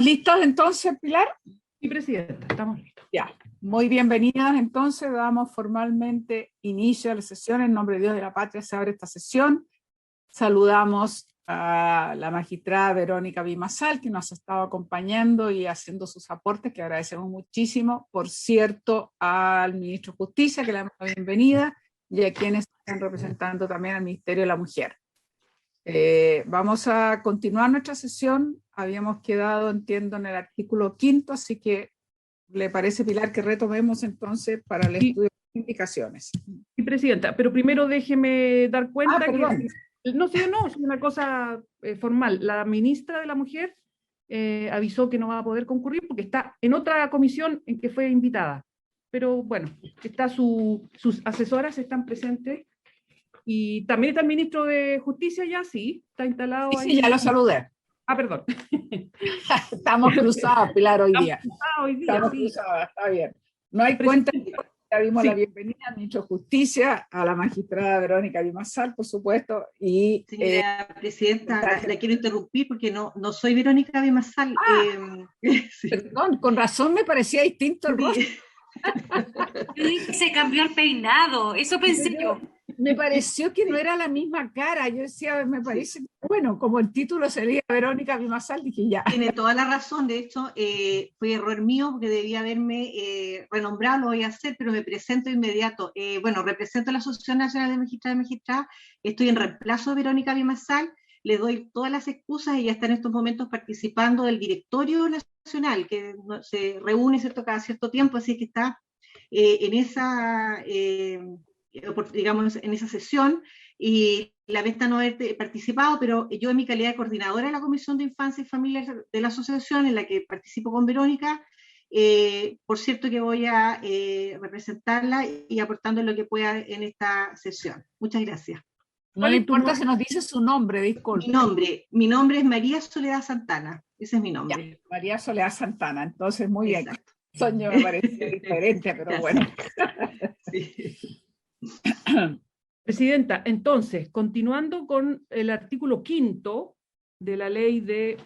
¿Listos entonces, Pilar? Sí, Presidenta, estamos listos. Ya, muy bienvenidas entonces, damos formalmente inicio a la sesión. En nombre de Dios de la Patria se abre esta sesión. Saludamos a la magistrada Verónica Bimasal, que nos ha estado acompañando y haciendo sus aportes, que agradecemos muchísimo. Por cierto, al ministro de Justicia, que le damos la bienvenida, y a quienes están representando también al Ministerio de la Mujer. Vamos a continuar nuestra sesión. Habíamos quedado, entiendo, en el artículo 5º, así que ¿le parece, Pilar, que retomemos entonces para el estudio de indicaciones? Sí, Presidenta, pero primero déjeme dar cuenta perdón. No, es una cosa formal. La ministra de la Mujer avisó que no va a poder concurrir porque está en otra comisión en que fue invitada. Pero bueno, sus asesoras están presentes. Y también está el ministro de Justicia ya, sí, está instalado ahí. Sí, ya lo saludé. Perdón. Estamos cruzadas, Pilar, hoy día. Estamos cruzadas, está bien. No hay cuenta. Ya dimos la bienvenida al ministro de Justicia, a la magistrada Verónica Bimasal, por supuesto. Y, señora Presidenta, la quiero interrumpir porque no soy Verónica Bimasal. Sí. Perdón, con razón me parecía distinto el rostro. Se cambió el peinado, eso pensé yo. Me pareció que no era la misma cara. Yo decía, me parece, bueno, como el título sería Verónica Bimasal, dije ya. Tiene toda la razón, de hecho, fue error mío porque debía haberme renombrado, lo voy a hacer, pero me presento de inmediato. Bueno, represento a la Asociación Nacional de Magistrados y Magistradas, estoy en reemplazo de Verónica Bimasal, le doy todas las excusas, ella está en estos momentos participando del directorio nacional, que se reúne, ¿cierto?, cada cierto tiempo, así que está en esa... digamos, en esa sesión, y lamenta no haber participado, pero yo en mi calidad de coordinadora de la Comisión de Infancia y Familia de la asociación, en la que participo con Verónica, por cierto que voy a representarla y aportando lo que pueda en esta sesión. Muchas gracias. No le importa si nos dice su nombre, disculpe. Mi nombre es María Soledad Santana, ese es mi nombre. Ya, María Soledad Santana, entonces muy bien. Soño me parece diferente, pero bueno. Sí. Presidenta, entonces, continuando con el artículo 5º de la ley de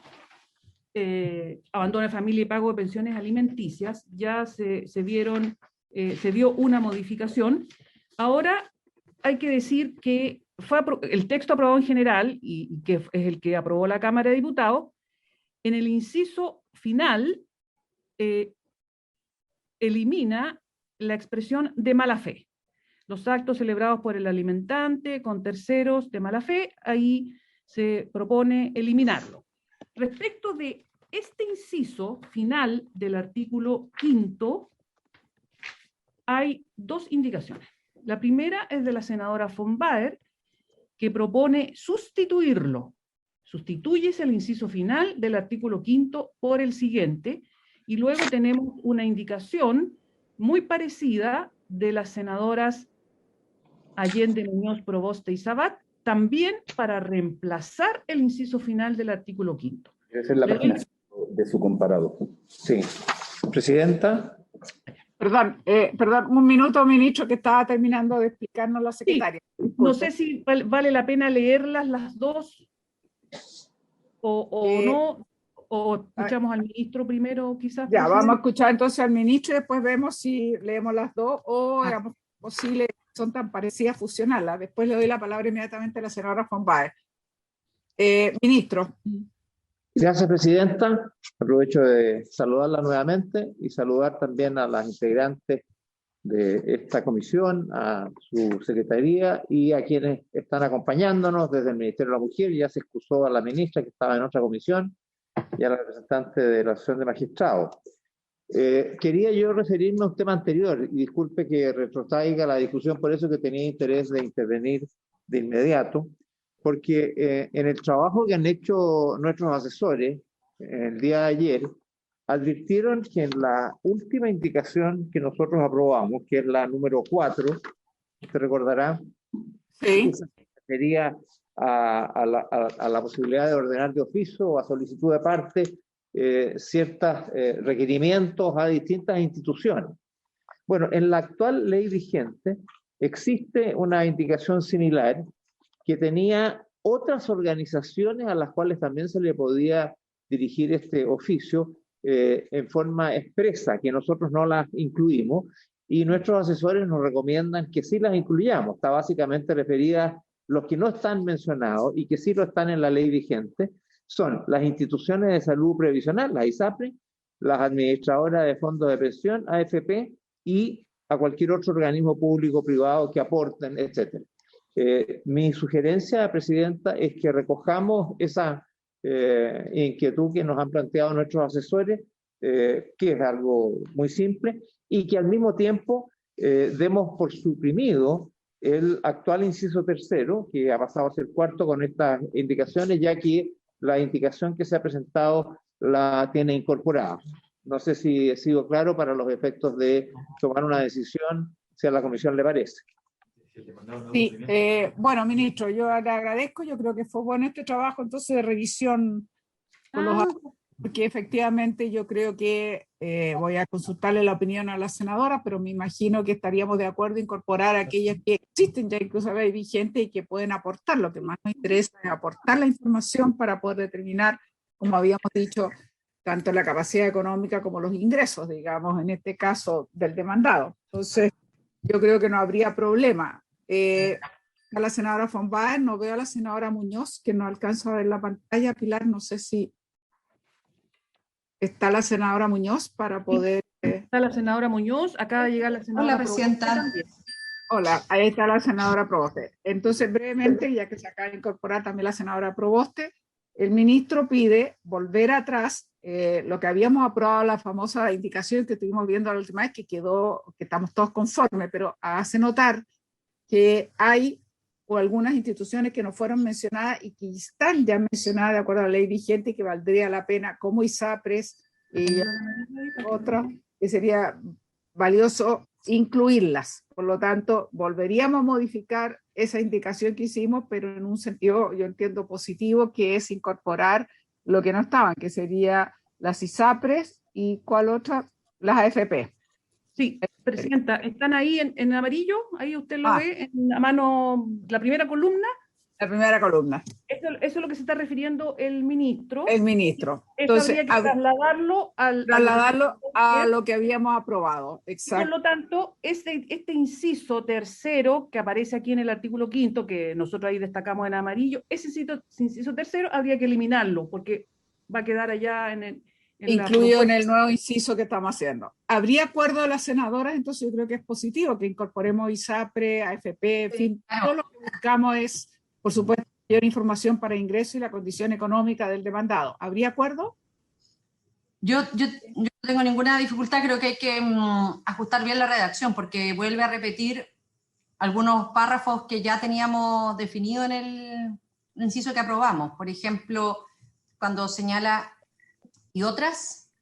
abandono de familia y pago de pensiones alimenticias, ya se dio una modificación. Ahora hay que decir que el texto aprobado en general, y que es el que aprobó la Cámara de Diputados, en el inciso final elimina la expresión de mala fe. Los actos celebrados por el alimentante con terceros de mala fe, ahí se propone eliminarlo. Respecto de este inciso final del artículo 5º, hay dos indicaciones. La primera es de la senadora von Baer, que propone sustituirlo. Sustitúyese el inciso final del artículo 5º por el siguiente, y luego tenemos una indicación muy parecida de las senadoras Allende, Muñoz, Proboste y Sabat, también para reemplazar el inciso final del artículo 5º. Esa es la página de su comparado. Sí. Presidenta. Perdón, un minuto, ministro, que estaba terminando de explicarnos la secretaria. Sí. No sé si vale la pena leerlas las dos o no, o escuchamos al ministro primero, quizás. Ya, vamos a escuchar entonces al ministro y después vemos si leemos las dos o hagamos posible, son tan parecidas, fusionarlas. Después le doy la palabra inmediatamente a la senadora von Baer. Ministro. Gracias, Presidenta. Aprovecho de saludarla nuevamente y saludar también a las integrantes de esta comisión, a su secretaría y a quienes están acompañándonos desde el Ministerio de la Mujer. Ya se excusó a la ministra que estaba en otra comisión y a la representante de la Asociación de Magistrados. Quería yo referirme a un tema anterior y disculpe que retrotraiga la discusión, por eso que tenía interés de intervenir de inmediato, porque en el trabajo que han hecho nuestros asesores el día de ayer, advirtieron que en la última indicación que nosotros aprobamos, que es la número 4, se recordará, sí, sería a la posibilidad de ordenar de oficio o a solicitud de parte ciertos requerimientos a distintas instituciones. Bueno, en la actual ley vigente existe una indicación similar que tenía otras organizaciones a las cuales también se le podía dirigir este oficio en forma expresa, que nosotros no las incluimos, y nuestros asesores nos recomiendan que sí las incluyamos. Está básicamente referida a los que no están mencionados y que sí lo están en la ley vigente, son las instituciones de salud previsional, las ISAPRE, las administradoras de fondos de pensión, AFP, y a cualquier otro organismo público o privado que aporten, etc. Mi sugerencia, Presidenta, es que recojamos esa inquietud que nos han planteado nuestros asesores, que es algo muy simple, y que al mismo tiempo demos por suprimido el actual inciso tercero, que ha pasado a ser cuarto con estas indicaciones, ya que la indicación que se ha presentado la tiene incorporada. No sé si he sido claro para los efectos de tomar una decisión, si a la comisión le parece. Sí, bueno, ministro, yo le agradezco, yo creo que fue bueno este trabajo entonces de revisión con los porque efectivamente yo creo que voy a consultarle la opinión a la senadora, pero me imagino que estaríamos de acuerdo en incorporar aquellas que existen ya incluso la ley vigente y que pueden aportar. Lo que más nos interesa es aportar la información para poder determinar, como habíamos dicho, tanto la capacidad económica como los ingresos, digamos, en este caso del demandado. Entonces, yo creo que no habría problema. A la senadora von Baer, no veo a la senadora Muñoz, que no alcanzo a ver la pantalla. Pilar, no sé si está la senadora Muñoz para poder... Está la senadora Muñoz, acaba de llegar la senadora. Hola, presidenta. Hola, ahí está la senadora Proboste. Entonces, brevemente, ya que se acaba de incorporar también la senadora Proboste, el ministro pide volver atrás lo que habíamos aprobado, la famosa indicación que estuvimos viendo la última vez, que quedó, que estamos todos conformes, pero hace notar que hay o algunas instituciones que no fueron mencionadas y que están ya mencionadas de acuerdo a la ley vigente y que valdría la pena, como ISAPRES y otras, que sería valioso incluirlas. Por lo tanto, volveríamos a modificar esa indicación que hicimos, pero en un sentido, yo entiendo, positivo, que es incorporar lo que no estaban, que sería las ISAPRES y ¿cuál otra? Las AFP. Sí, Presidenta, están ahí en amarillo, ahí usted lo ve, en la mano, la primera columna. La primera columna. Eso es lo que se está refiriendo el ministro. El ministro. Eso entonces, habría que trasladarlo a lo que habíamos aprobado. Exacto. Por lo tanto, este inciso tercero que aparece aquí en el artículo 5º, que nosotros ahí destacamos en amarillo, ese inciso tercero habría que eliminarlo, porque va a quedar allá incluido en el nuevo inciso que estamos haciendo. ¿Habría acuerdo de las senadoras? Entonces yo creo que es positivo que incorporemos ISAPRE, AFP, en fin, todo lo que buscamos es, por supuesto, mayor información para ingreso y la condición económica del demandado. ¿Habría acuerdo? Yo no tengo ninguna dificultad, creo que hay que ajustar bien la redacción, porque vuelve a repetir algunos párrafos que ya teníamos definido en el inciso que aprobamos. Por ejemplo, cuando señala y otras,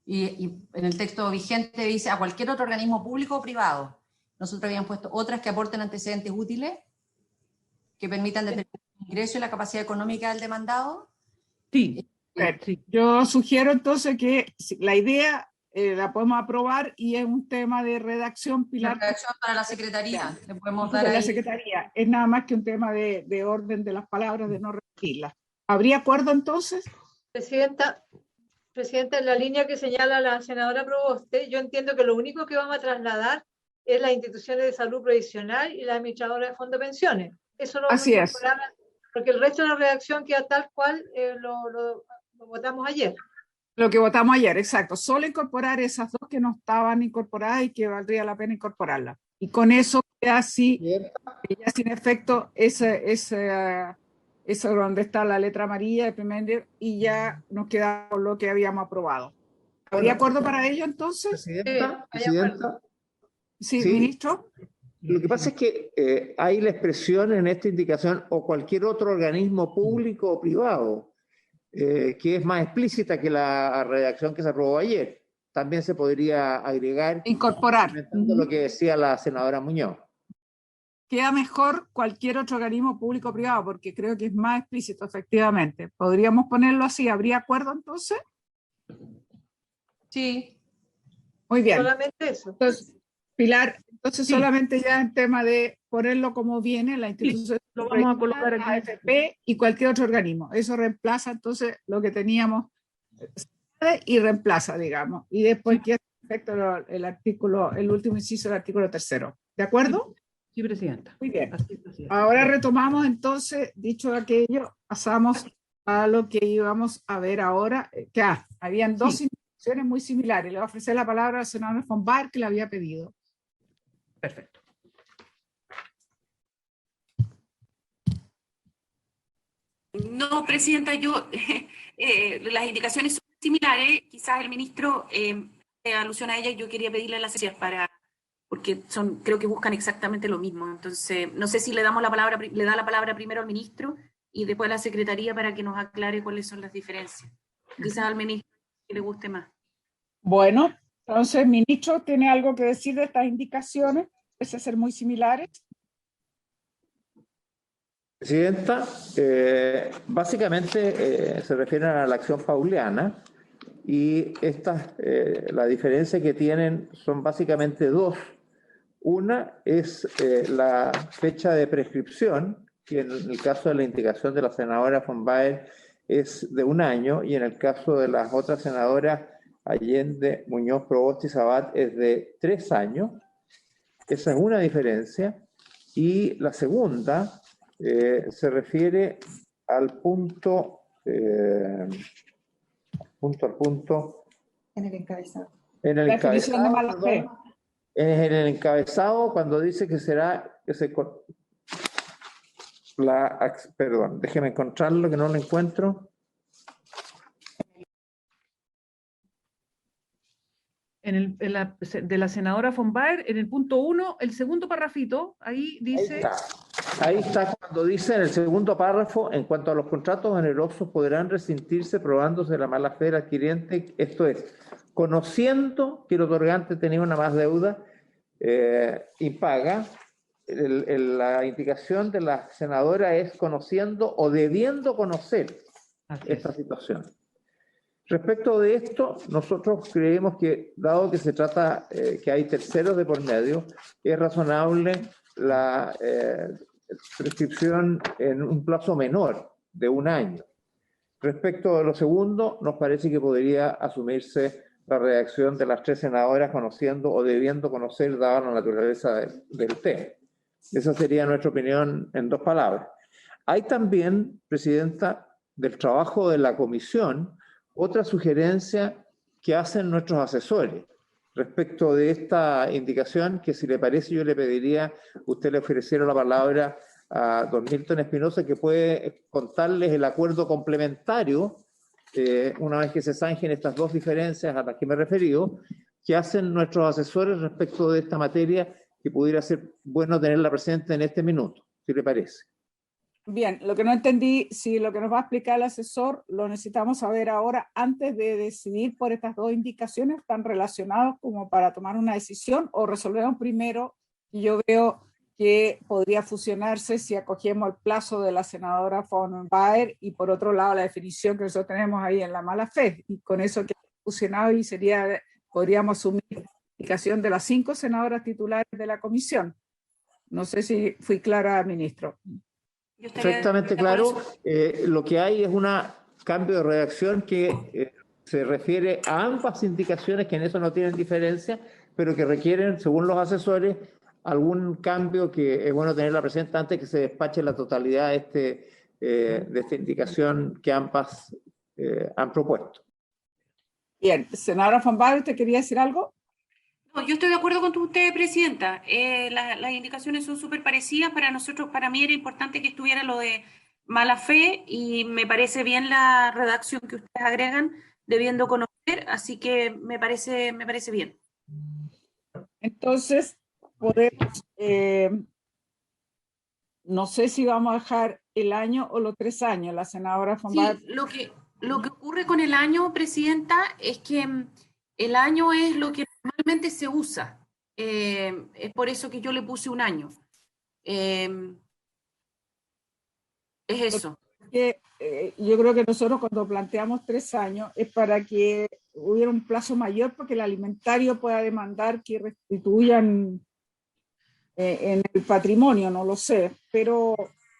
y en el texto vigente dice a cualquier otro organismo público o privado. Nosotros habíamos puesto otras que aporten antecedentes útiles, que permitan determinar el ingreso y la capacidad económica del demandado. Sí. Sí. Yo sugiero entonces que la idea la podemos aprobar y es un tema de redacción, Pilar. La redacción para la Secretaría. Le podemos dar la Secretaría. Es nada más que un tema de orden de las palabras, de no repetirlas. ¿Habría acuerdo entonces? Presidenta, en la línea que señala la senadora Proboste, yo entiendo que lo único que vamos a trasladar es las instituciones de salud previsional y la administradora de fondos de pensiones. Eso lo vamos a incorporar, porque el resto de la redacción queda tal cual lo votamos ayer. Lo que votamos ayer, exacto. Solo incorporar esas dos que no estaban incorporadas y que valdría la pena incorporarlas. Y con eso ya sí, ya sin efecto eso donde está la letra amarilla de primer y ya nos queda con lo que habíamos aprobado. ¿Habría acuerdo para ello entonces? Presidenta. Sí, ministro. Lo que pasa es que hay la expresión en esta indicación o cualquier otro organismo público o privado, que es más explícita que la redacción que se aprobó ayer. También se podría agregar, incorporar lo que decía la senadora Muñoz. Queda mejor cualquier otro organismo público o privado, porque creo que es más explícito, efectivamente. ¿Podríamos ponerlo así? ¿Habría acuerdo entonces? Sí. Muy bien. Solamente eso. Entonces, Pilar, entonces Sí. solamente ya en tema de ponerlo como viene, la institución lo vamos a colocar aquí. AFP y cualquier otro organismo. Eso reemplaza entonces lo que teníamos y reemplaza, digamos. Y después que respecto el artículo, el último inciso del artículo 3º. ¿De acuerdo? Sí, presidenta. Muy bien. Así es, presidenta. Ahora retomamos entonces, dicho aquello, pasamos a lo que íbamos a ver ahora, que habían dos instituciones muy similares. Le voy a ofrecer la palabra al senador von Baer, que le había pedido. Perfecto. No, presidenta, las indicaciones son similares, quizás el ministro hace alusión a ella y yo quería pedirle las gracias porque creo que buscan exactamente lo mismo. Entonces, no sé si le da la palabra primero al ministro y después a la secretaría para que nos aclare cuáles son las diferencias. Quizás al ministro que le guste más. Bueno, entonces, ministro, ¿tiene algo que decir de estas indicaciones? Parece ser muy similares. Presidenta, básicamente se refieren a la acción pauliana y la diferencia que tienen son básicamente dos. Una es la fecha de prescripción, que en el caso de la indicación de la senadora von Baer es de 1 año y en el caso de las otras senadoras Allende, Muñoz, Provost y Sabat es de 3 años. Esa es una diferencia. Y la segunda se refiere al punto, En el encabezado. En el definición de encabezado, mala fe. perdón, en el encabezado, cuando dice que será, perdón, déjeme encontrarlo, que no lo encuentro. De la senadora von Baer, en el punto 1, el segundo parrafito, ahí dice... Ahí está cuando dice en el segundo párrafo, en cuanto a los contratos onerosos podrán rescindirse probándose la mala fe del adquiriente, esto es, conociendo que el otorgante tenía una más deuda impaga, la indicación de la senadora es conociendo o debiendo conocer esta situación. Respecto de esto, nosotros creemos que, dado que se trata que hay terceros de por medio, es razonable la prescripción en un plazo menor de 1 año. Respecto de lo segundo, nos parece que podría asumirse la redacción de las 3 senadoras conociendo o debiendo conocer, dada la naturaleza del tema. Esa sería nuestra opinión en 2 palabras. Hay también, Presidenta, del trabajo de la comisión, otra sugerencia que hacen nuestros asesores respecto de esta indicación, que si le parece yo le pediría, usted le ofreciera la palabra a don Milton Espinosa, que puede contarles el acuerdo complementario, una vez que se zanjen estas 2 diferencias a las que me he referido, que hacen nuestros asesores respecto de esta materia, que pudiera ser bueno tenerla presente en este minuto, si le parece. Bien, lo que no entendí, si lo que nos va a explicar el asesor lo necesitamos saber ahora antes de decidir por estas 2 indicaciones tan relacionadas como para tomar una decisión, o resolvemos primero, y yo veo que podría fusionarse si acogemos el plazo de la senadora von Baer y por otro lado la definición que nosotros tenemos ahí en la mala fe, y con eso que fusionado y podríamos asumir la indicación de las 5 senadoras titulares de la comisión. No sé si fui clara, ministro. Perfectamente claro. Lo que hay es un cambio de redacción que se refiere a ambas indicaciones, que en eso no tienen diferencia, pero que requieren, según los asesores, algún cambio que es bueno tenerla presente antes que se despache la totalidad de esta indicación que ambas han propuesto. Bien, senadora von Baer, ¿usted quería decir algo? No, yo estoy de acuerdo con usted, presidenta. Las indicaciones son súper parecidas. Para nosotros, para mí era importante que estuviera lo de mala fe y me parece bien la redacción que ustedes agregan, debiendo conocer, así que me parece bien. Entonces, podemos, no sé si vamos a dejar el año o los 3 años, la senadora von Baer. Sí, lo que ocurre con el año, presidenta, es que el año es lo que normalmente se usa. Es por eso que yo le puse 1 año. Es eso. Yo creo que nosotros cuando planteamos 3 años es para que hubiera un plazo mayor porque el alimentario pueda demandar que restituyan en el patrimonio, no lo sé, pero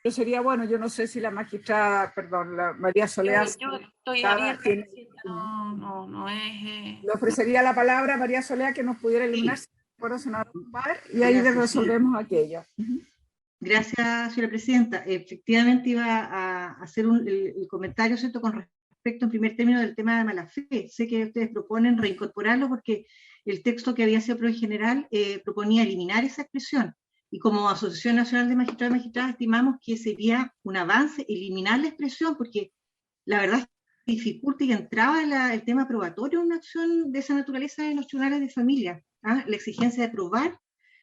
yo sería bueno, yo no sé si la magistrada, perdón, la María Soledad. Yo estoy abierta, no es... Le ofrecería la palabra a María Soledad que nos pudiera iluminar, senador Humbert, y ahí resolvemos aquello. Gracias, señora presidenta. Efectivamente iba a hacer el comentario, ¿cierto?, con respecto en primer término del tema de mala fe. Sé que ustedes proponen reincorporarlo porque el texto que había sido aprobado en general proponía eliminar esa expresión. Y como Asociación Nacional de Magistrados y Magistradas estimamos que sería un avance eliminar la expresión, porque la verdad es que dificulta y entraba el tema probatorio en una acción de esa naturaleza en los tribunales de familia. La exigencia de probar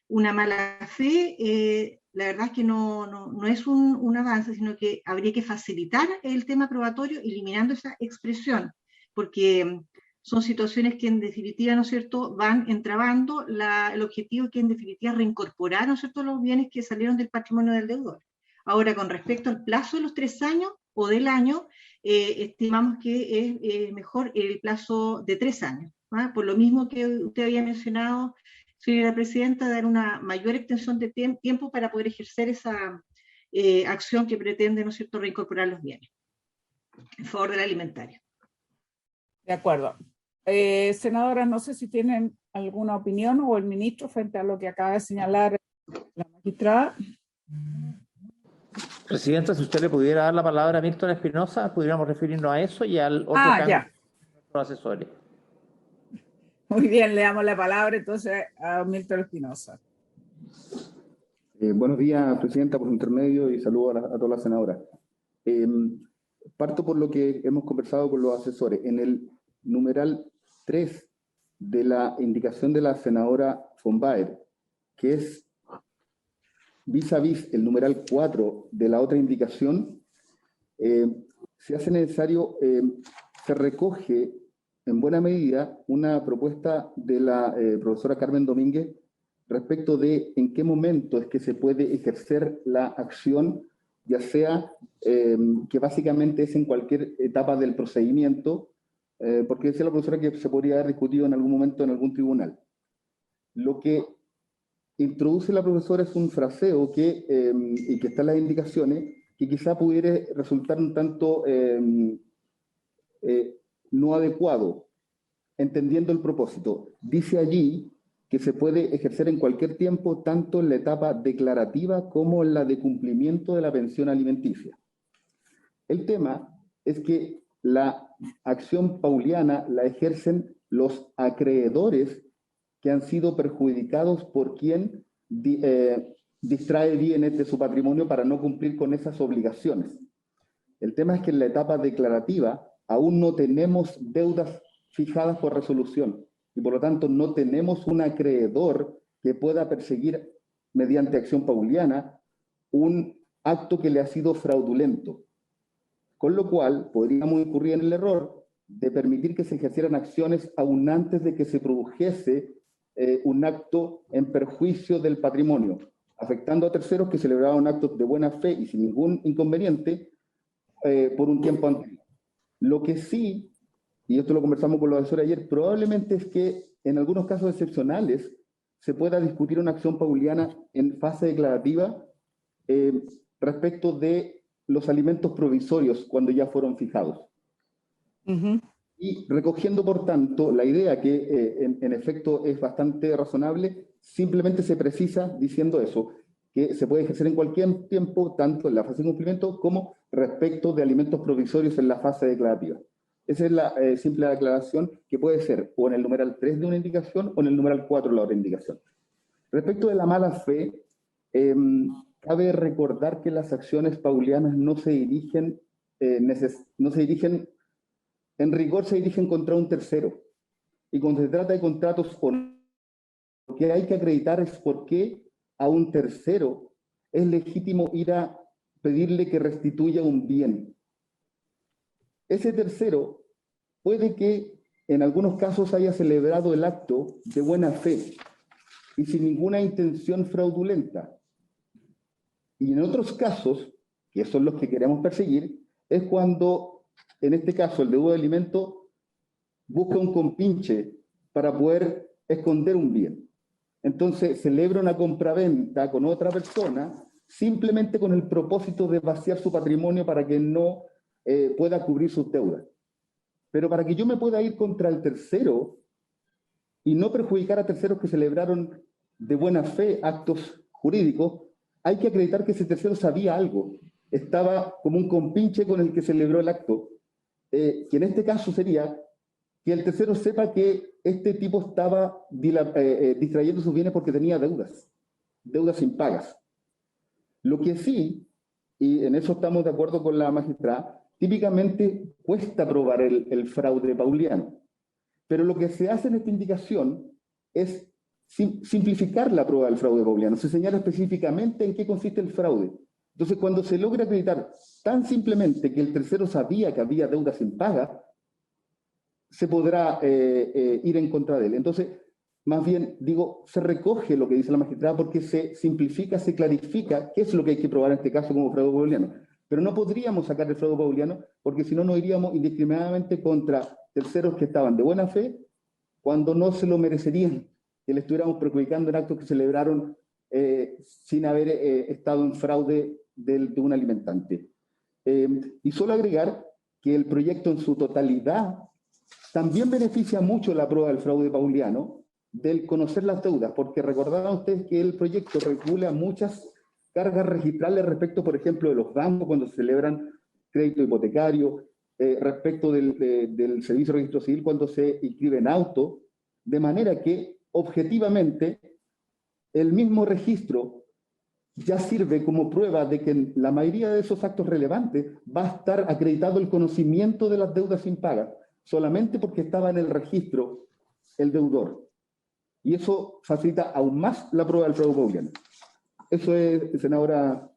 una mala fe, la verdad es que no es un avance, sino que habría que facilitar el tema probatorio eliminando esa expresión, porque son situaciones que en definitiva, ¿no es cierto?, van entravando el objetivo que en definitiva reincorporar, ¿no es cierto?, los bienes que salieron del patrimonio del deudor. Ahora, con respecto al plazo de los 3 años o del año, estimamos que es mejor el plazo de 3 años, por lo mismo que usted había mencionado, señora presidenta, dar una mayor extensión de tiempo para poder ejercer esa acción que pretende, ¿no es cierto?, reincorporar los bienes en favor del alimentario. De acuerdo. Senadora, no sé si tienen alguna opinión o el ministro frente a lo que acaba de señalar la magistrada. Presidenta, si usted le pudiera dar la palabra a Milton Espinosa, pudiéramos referirnos a eso y al otro caso ya. de nuestros asesores. Muy bien, le damos la palabra entonces a Milton Espinosa. Buenos días, presidenta, por su intermedio, y saludo a todas las senadoras. Parto por lo que hemos conversado con los asesores. En el numeral 3 de la indicación de la senadora von Baer, que es vis a vis el numeral 4 de la otra indicación, se hace necesario, se recoge en buena medida una propuesta de la profesora Carmen Domínguez respecto de en qué momento es que se puede ejercer la acción, ya sea que básicamente es en cualquier etapa del procedimiento, porque decía la profesora que se podría haber discutido en algún momento en algún tribunal. Lo que introduce la profesora es un fraseo y que está en las indicaciones, que quizá pudiera resultar un tanto no adecuado, entendiendo el propósito. Dice allí que se puede ejercer en cualquier tiempo, tanto en la etapa declarativa como en la de cumplimiento de la pensión alimenticia. El tema es que la acción pauliana la ejercen los acreedores que han sido perjudicados por quien distrae bienes de su patrimonio para no cumplir con esas obligaciones. El tema es que en la etapa declarativa aún no tenemos deudas fijadas por resolución y por lo tanto no tenemos un acreedor que pueda perseguir mediante acción pauliana un acto que le ha sido fraudulento. Con lo cual podríamos incurrir en el error de permitir que se ejercieran acciones aún antes de que se produjese un acto en perjuicio del patrimonio, afectando a terceros que celebraban actos de buena fe y sin ningún inconveniente por un tiempo anterior. Lo que sí, y esto lo conversamos con los asesores ayer, probablemente es que en algunos casos excepcionales se pueda discutir una acción pauliana en fase declarativa respecto de los alimentos provisorios cuando ya fueron fijados. Y recogiendo, por tanto, la idea que en efecto es bastante razonable, simplemente se precisa diciendo eso, que se puede ejercer en cualquier tiempo, tanto en la fase de cumplimiento como respecto de alimentos provisorios en la fase declarativa. Esa es la simple aclaración que puede ser o en el numeral 3 de una indicación o en el numeral 4 de la otra indicación. Respecto de la mala fe, cabe recordar que las acciones paulianas no se dirigen, en rigor se dirigen contra un tercero. Y cuando se trata de contratos, lo que hay que acreditar es por qué a un tercero es legítimo ir a pedirle que restituya un bien. Ese tercero puede que en algunos casos haya celebrado el acto de buena fe y sin ninguna intención fraudulenta. Y en otros casos, que son los que queremos perseguir, es cuando, en este caso, el deudor de alimento busca un compinche para poder esconder un bien. Entonces celebra una compraventa con otra persona simplemente con el propósito de vaciar su patrimonio para que no pueda cubrir sus deudas. Pero para que yo me pueda ir contra el tercero y no perjudicar a terceros que celebraron de buena fe actos jurídicos, hay que acreditar que ese tercero sabía algo, estaba como un compinche con el que celebró el acto, que en este caso sería que el tercero sepa que este tipo estaba distrayendo sus bienes porque tenía deudas impagas. Lo que sí, y en eso estamos de acuerdo con la magistrada, típicamente cuesta probar el fraude pauliano. Pero lo que se hace en esta indicación es simplificar la prueba del fraude pauliano. Se señala específicamente en qué consiste el fraude. Entonces, cuando se logra acreditar tan simplemente que el tercero sabía que había deudas impagas, se podrá ir en contra de él. Entonces, más bien, digo, se recoge lo que dice la magistrada porque se simplifica, se clarifica qué es lo que hay que probar en este caso como fraude pauliano. Pero no podríamos sacar el fraude pauliano porque si no nos iríamos indiscriminadamente contra terceros que estaban de buena fe cuando no se lo merecerían, que le estuviéramos perjudicando en actos que celebraron sin haber estado en fraude de un alimentante. Y solo agregar que el proyecto en su totalidad también beneficia mucho la prueba del fraude pauliano, del conocer las deudas, porque recordarán ustedes que el proyecto regula muchas cargas registrales respecto, por ejemplo, de los bancos cuando se celebran crédito hipotecario, respecto del servicio de registro civil cuando se inscriben autos, de manera que objetivamente el mismo registro ya sirve como prueba de que en la mayoría de esos actos relevantes va a estar acreditado el conocimiento de las deudas impagas, solamente porque estaba en el registro el deudor. Y eso facilita aún más la prueba del fraude pauliano. Eso es, senadora.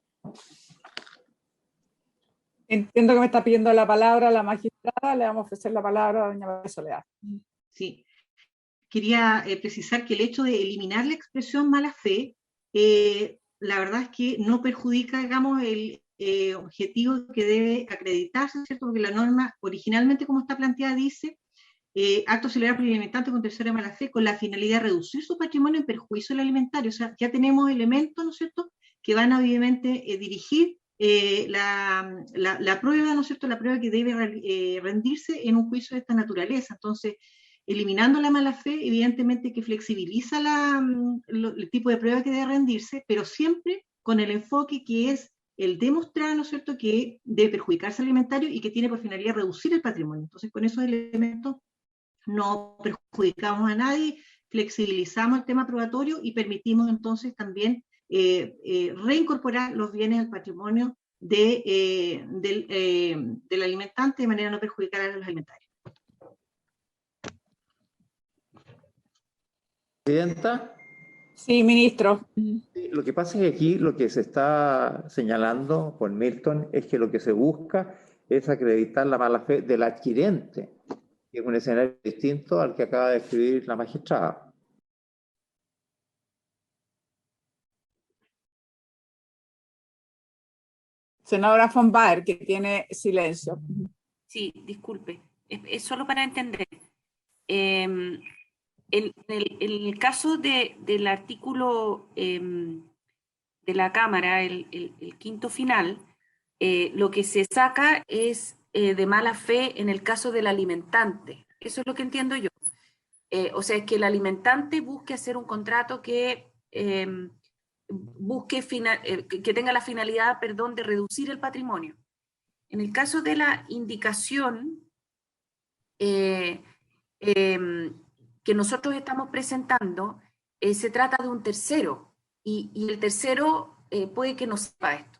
Entiendo que me está pidiendo la palabra la magistrada. Le vamos a ofrecer la palabra a doña María Soledad. Sí. Quería precisar que el hecho de eliminar la expresión mala fe, la verdad es que no perjudica, digamos, el objetivo que debe acreditarse, ¿cierto? Porque la norma originalmente, como está planteada, dice acto celebrado por el alimentante con tercera mala fe con la finalidad de reducir su patrimonio en perjuicio del alimentario. O sea, ya tenemos elementos, ¿no es cierto?, que van a obviamente dirigir la prueba, ¿no es cierto?, la prueba que debe rendirse en un juicio de esta naturaleza. Entonces, eliminando la mala fe, evidentemente que flexibiliza el tipo de prueba que debe rendirse, pero siempre con el enfoque que es el demostrar, ¿no es cierto?, que debe perjudicarse al alimentario y que tiene por finalidad reducir el patrimonio. Entonces, con esos elementos no perjudicamos a nadie, flexibilizamos el tema probatorio y permitimos entonces también reincorporar los bienes al patrimonio del alimentante de manera a no perjudicar a los alimentarios. Presidenta. Sí, ministro. Lo que pasa es que aquí lo que se está señalando por Milton es que lo que se busca es acreditar la mala fe del adquirente, que es un escenario distinto al que acaba de escribir la magistrada. Senadora von Baer, que tiene silencio. Sí, disculpe. Es solo para entender. En el caso del artículo de la Cámara, el quinto final, lo que se saca es de mala fe en el caso del alimentante. Eso es lo que entiendo yo. O sea, es que el alimentante busque hacer un contrato que que tenga la finalidad, perdón, de reducir el patrimonio. En el caso de la indicación que nosotros estamos presentando, se trata de un tercero, y el tercero puede que no sepa esto.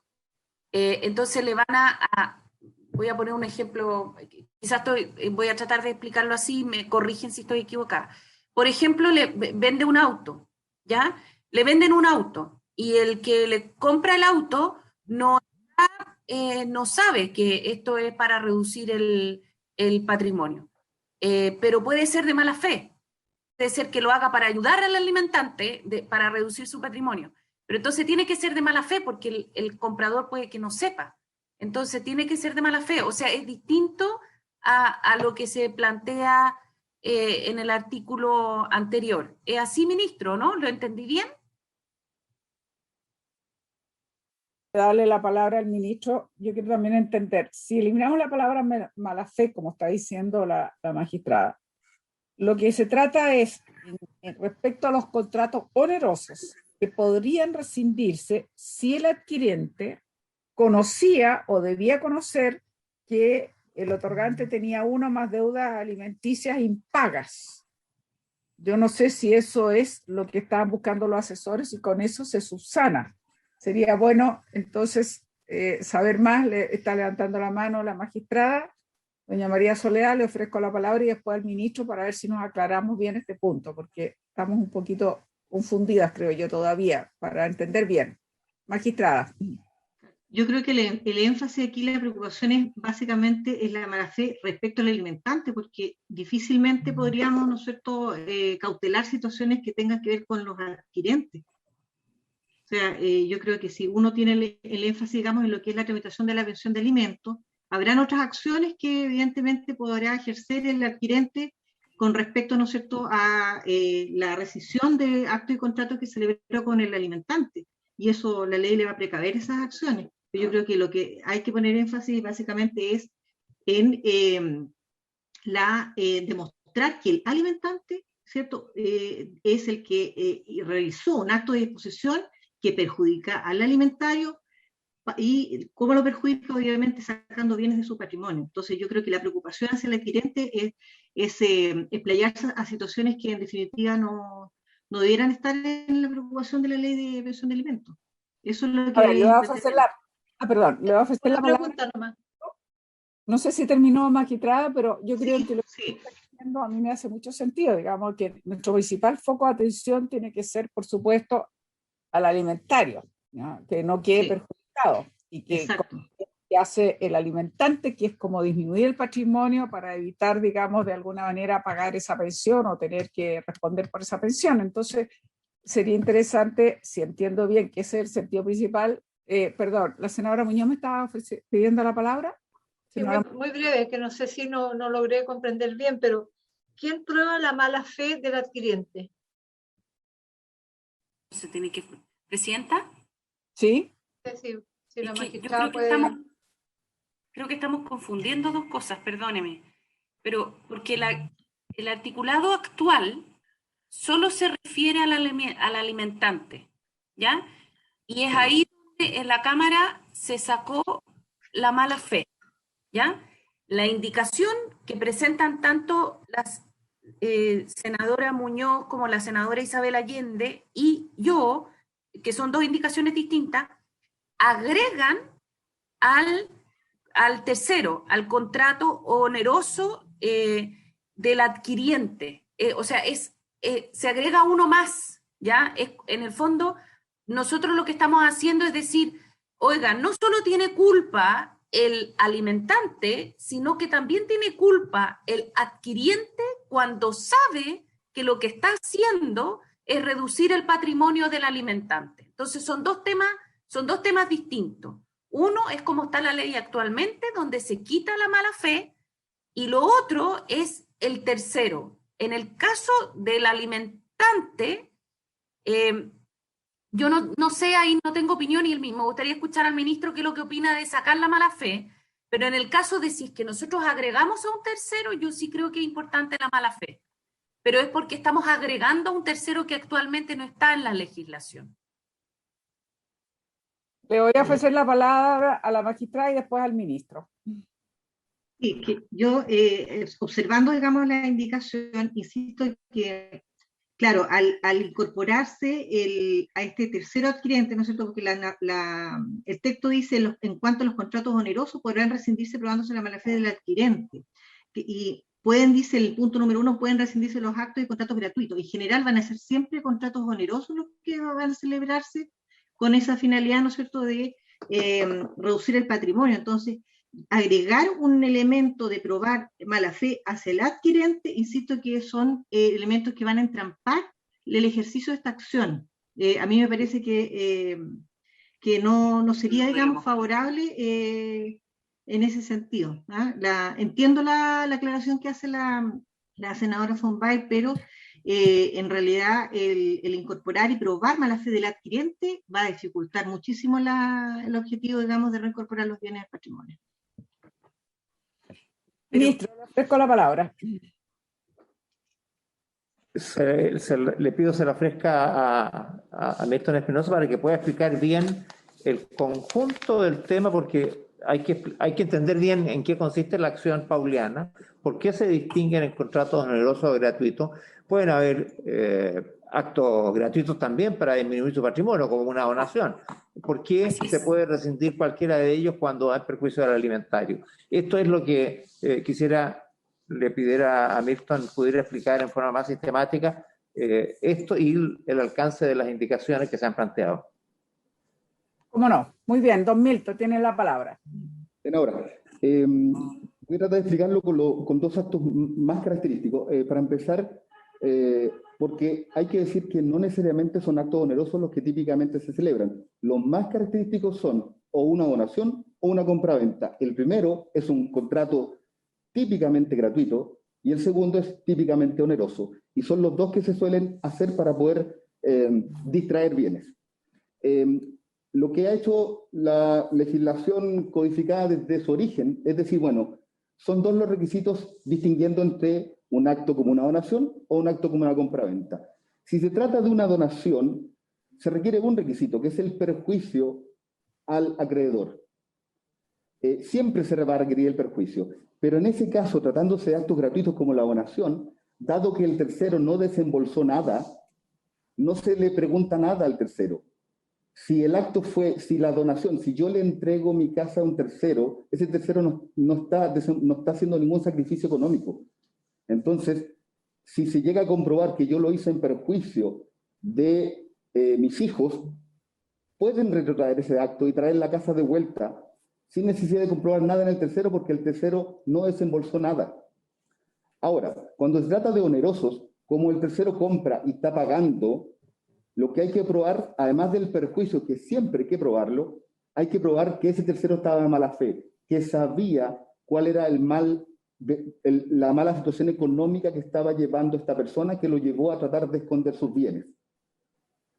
Entonces le van voy a poner un ejemplo, quizás voy a tratar de explicarlo así, me corrigen si estoy equivocada. Por ejemplo, le vende un auto, ¿ya? Le venden un auto, y el que le compra el auto no sabe que esto es para reducir el patrimonio. Pero puede ser de mala fe, puede ser que lo haga para ayudar al alimentante, para reducir su patrimonio, pero entonces tiene que ser de mala fe porque el comprador puede que no sepa, entonces tiene que ser de mala fe. O sea, es distinto a lo que se plantea en el artículo anterior. ¿Es así, ministro, no? ¿Lo entendí bien? Darle la palabra al ministro, yo quiero también entender, si eliminamos la palabra mala fe, como está diciendo la magistrada, lo que se trata es, respecto a los contratos onerosos, que podrían rescindirse si el adquirente conocía o debía conocer que el otorgante tenía una o más deudas alimenticias impagas. Yo no sé si eso es lo que estaban buscando los asesores y con eso se subsana. Sería bueno, entonces, saber más. Está levantando la mano la magistrada. Doña María Soledad, le ofrezco la palabra y después al ministro para ver si nos aclaramos bien este punto, porque estamos un poquito confundidas, creo yo, todavía, para entender bien. Magistrada. Yo creo que el énfasis aquí, la preocupación es básicamente es la mala fe respecto al alimentante, porque difícilmente podríamos, ¿no es cierto?, cautelar situaciones que tengan que ver con los adquirentes. O sea, yo creo que si uno tiene el énfasis, digamos, en lo que es la tramitación de la pensión de alimentos, habrán otras acciones que evidentemente podrá ejercer el adquirente con respecto, ¿no es cierto?, a la rescisión de acto y contrato que celebró con el alimentante. Y eso, la ley le va a precaver esas acciones. Yo creo que lo que hay que poner énfasis básicamente es en demostrar que el alimentante, ¿cierto?, es el que realizó un acto de disposición que perjudica al alimentario, y cómo lo perjudica, obviamente sacando bienes de su patrimonio. Entonces yo creo que la preocupación hacia el adquirente es explayarse a situaciones que en definitiva no debieran estar en la preocupación de la ley de pensión de alimentos. Eso es lo que... le voy a ofrecer le voy a ofrecer la palabra. Pregunta nomás. No sé si terminó, magistrada, pero yo creo que lo que sí. está diciendo a mí me hace mucho sentido. Digamos que nuestro principal foco de atención tiene que ser, por supuesto, al alimentario, ¿no? Que no quede perjudicado, y que hace el alimentante, que es como disminuir el patrimonio para evitar, digamos, de alguna manera pagar esa pensión o tener que responder por esa pensión. Entonces, sería interesante, si entiendo bien que ese es el sentido principal. Perdón, la senadora Muñoz me estaba pidiendo la palabra. Sí, muy breve, que no sé si no logré comprender bien, pero ¿quién prueba la mala fe del adquirente? Se tiene que... ¿Presidenta? Sí. Si la yo magistrada creo que puede... creo que estamos confundiendo dos cosas, perdóneme, pero porque el articulado actual solo se refiere al alimentante, ¿ya? Y es ahí donde en la Cámara se sacó la mala fe, ¿ya? La indicación que presentan tanto las senadora Muñoz como la senadora Isabel Allende y yo, que son dos indicaciones distintas, agregan al tercero, al contrato oneroso del adquiriente. O sea, se agrega uno más, ¿ya? En el fondo, nosotros lo que estamos haciendo es decir, oiga, no solo tiene culpa el alimentante, sino que también tiene culpa el adquiriente cuando sabe que lo que está haciendo es reducir el patrimonio del alimentante. Entonces son dos temas distintos. Uno es como está la ley actualmente, donde se quita la mala fe, y lo otro es el tercero. En el caso del alimentante, yo no sé, ahí no tengo opinión, y me gustaría escuchar al ministro qué es lo que opina de sacar la mala fe, pero en el caso de si es que nosotros agregamos a un tercero, yo sí creo que es importante la mala fe, pero es porque estamos agregando a un tercero que actualmente no está en la legislación. Le voy a ofrecer la palabra a la magistrada y después al ministro. Sí, que yo, observando, digamos, la indicación, insisto que, claro, al incorporarse a este tercero adquirente, ¿no es cierto? Porque el texto dice, en cuanto a los contratos onerosos, podrán rescindirse probándose la mala fe del adquirente. Y pueden, dice el punto número 1, pueden rescindirse los actos y contratos gratuitos. En general van a ser siempre contratos onerosos los que van a celebrarse con esa finalidad, ¿no es cierto?, de reducir el patrimonio. Entonces, agregar un elemento de probar mala fe hacia el adquirente, insisto que son elementos que van a entrampar el ejercicio de esta acción. A mí me parece que no sería, digamos, favorable en ese sentido. Entiendo la aclaración que hace la la senadora von Baer, pero en realidad el incorporar y probar mala fe del adquiriente va a dificultar muchísimo el objetivo, digamos, de reincorporar los bienes del patrimonio. Ministro, le ofrezco la palabra. Le pido se la ofrezca a Milton Espinosa para que pueda explicar bien el conjunto del tema, porque hay que entender bien en qué consiste la acción pauliana, por qué se distinguen en contratos onerosos o gratuitos. Pueden haber actos gratuitos también para disminuir su patrimonio, como una donación. ¿Por qué se puede rescindir cualquiera de ellos cuando hay perjuicio del alimentario? Esto es lo que le pidiera a Milton pudiera explicar en forma más sistemática esto y el alcance de las indicaciones que se han planteado. ¿Cómo no? Muy bien, don Milton, tiene la palabra. Ahora, voy a tratar de explicarlo con dos actos más característicos. Para empezar, porque hay que decir que no necesariamente son actos onerosos los que típicamente se celebran. Los más característicos son o una donación o una compraventa. El primero es un contrato típicamente gratuito y el segundo es típicamente oneroso. Y son los dos que se suelen hacer para poder distraer bienes. Lo que ha hecho la legislación codificada desde su origen, es decir, bueno, son dos los requisitos distinguiendo entre un acto como una donación o un acto como una compraventa. Si se trata de una donación, se requiere un requisito, que es el perjuicio al acreedor. Siempre se va a requerir el perjuicio, pero en ese caso, tratándose de actos gratuitos como la donación, dado que el tercero no desembolsó nada, no se le pregunta nada al tercero. Si el acto fue, si la donación, si yo le entrego mi casa a un tercero, ese tercero no está haciendo ningún sacrificio económico. Entonces, si se llega a comprobar que yo lo hice en perjuicio de mis hijos, pueden retrotraer ese acto y traer la casa de vuelta sin necesidad de comprobar nada en el tercero porque el tercero no desembolsó nada. Ahora, cuando se trata de onerosos, como el tercero compra y está pagando, lo que hay que probar, además del perjuicio, que siempre hay que probarlo, hay que probar que ese tercero estaba de mala fe, que sabía cuál era la mala situación económica que estaba llevando esta persona que lo llevó a tratar de esconder sus bienes.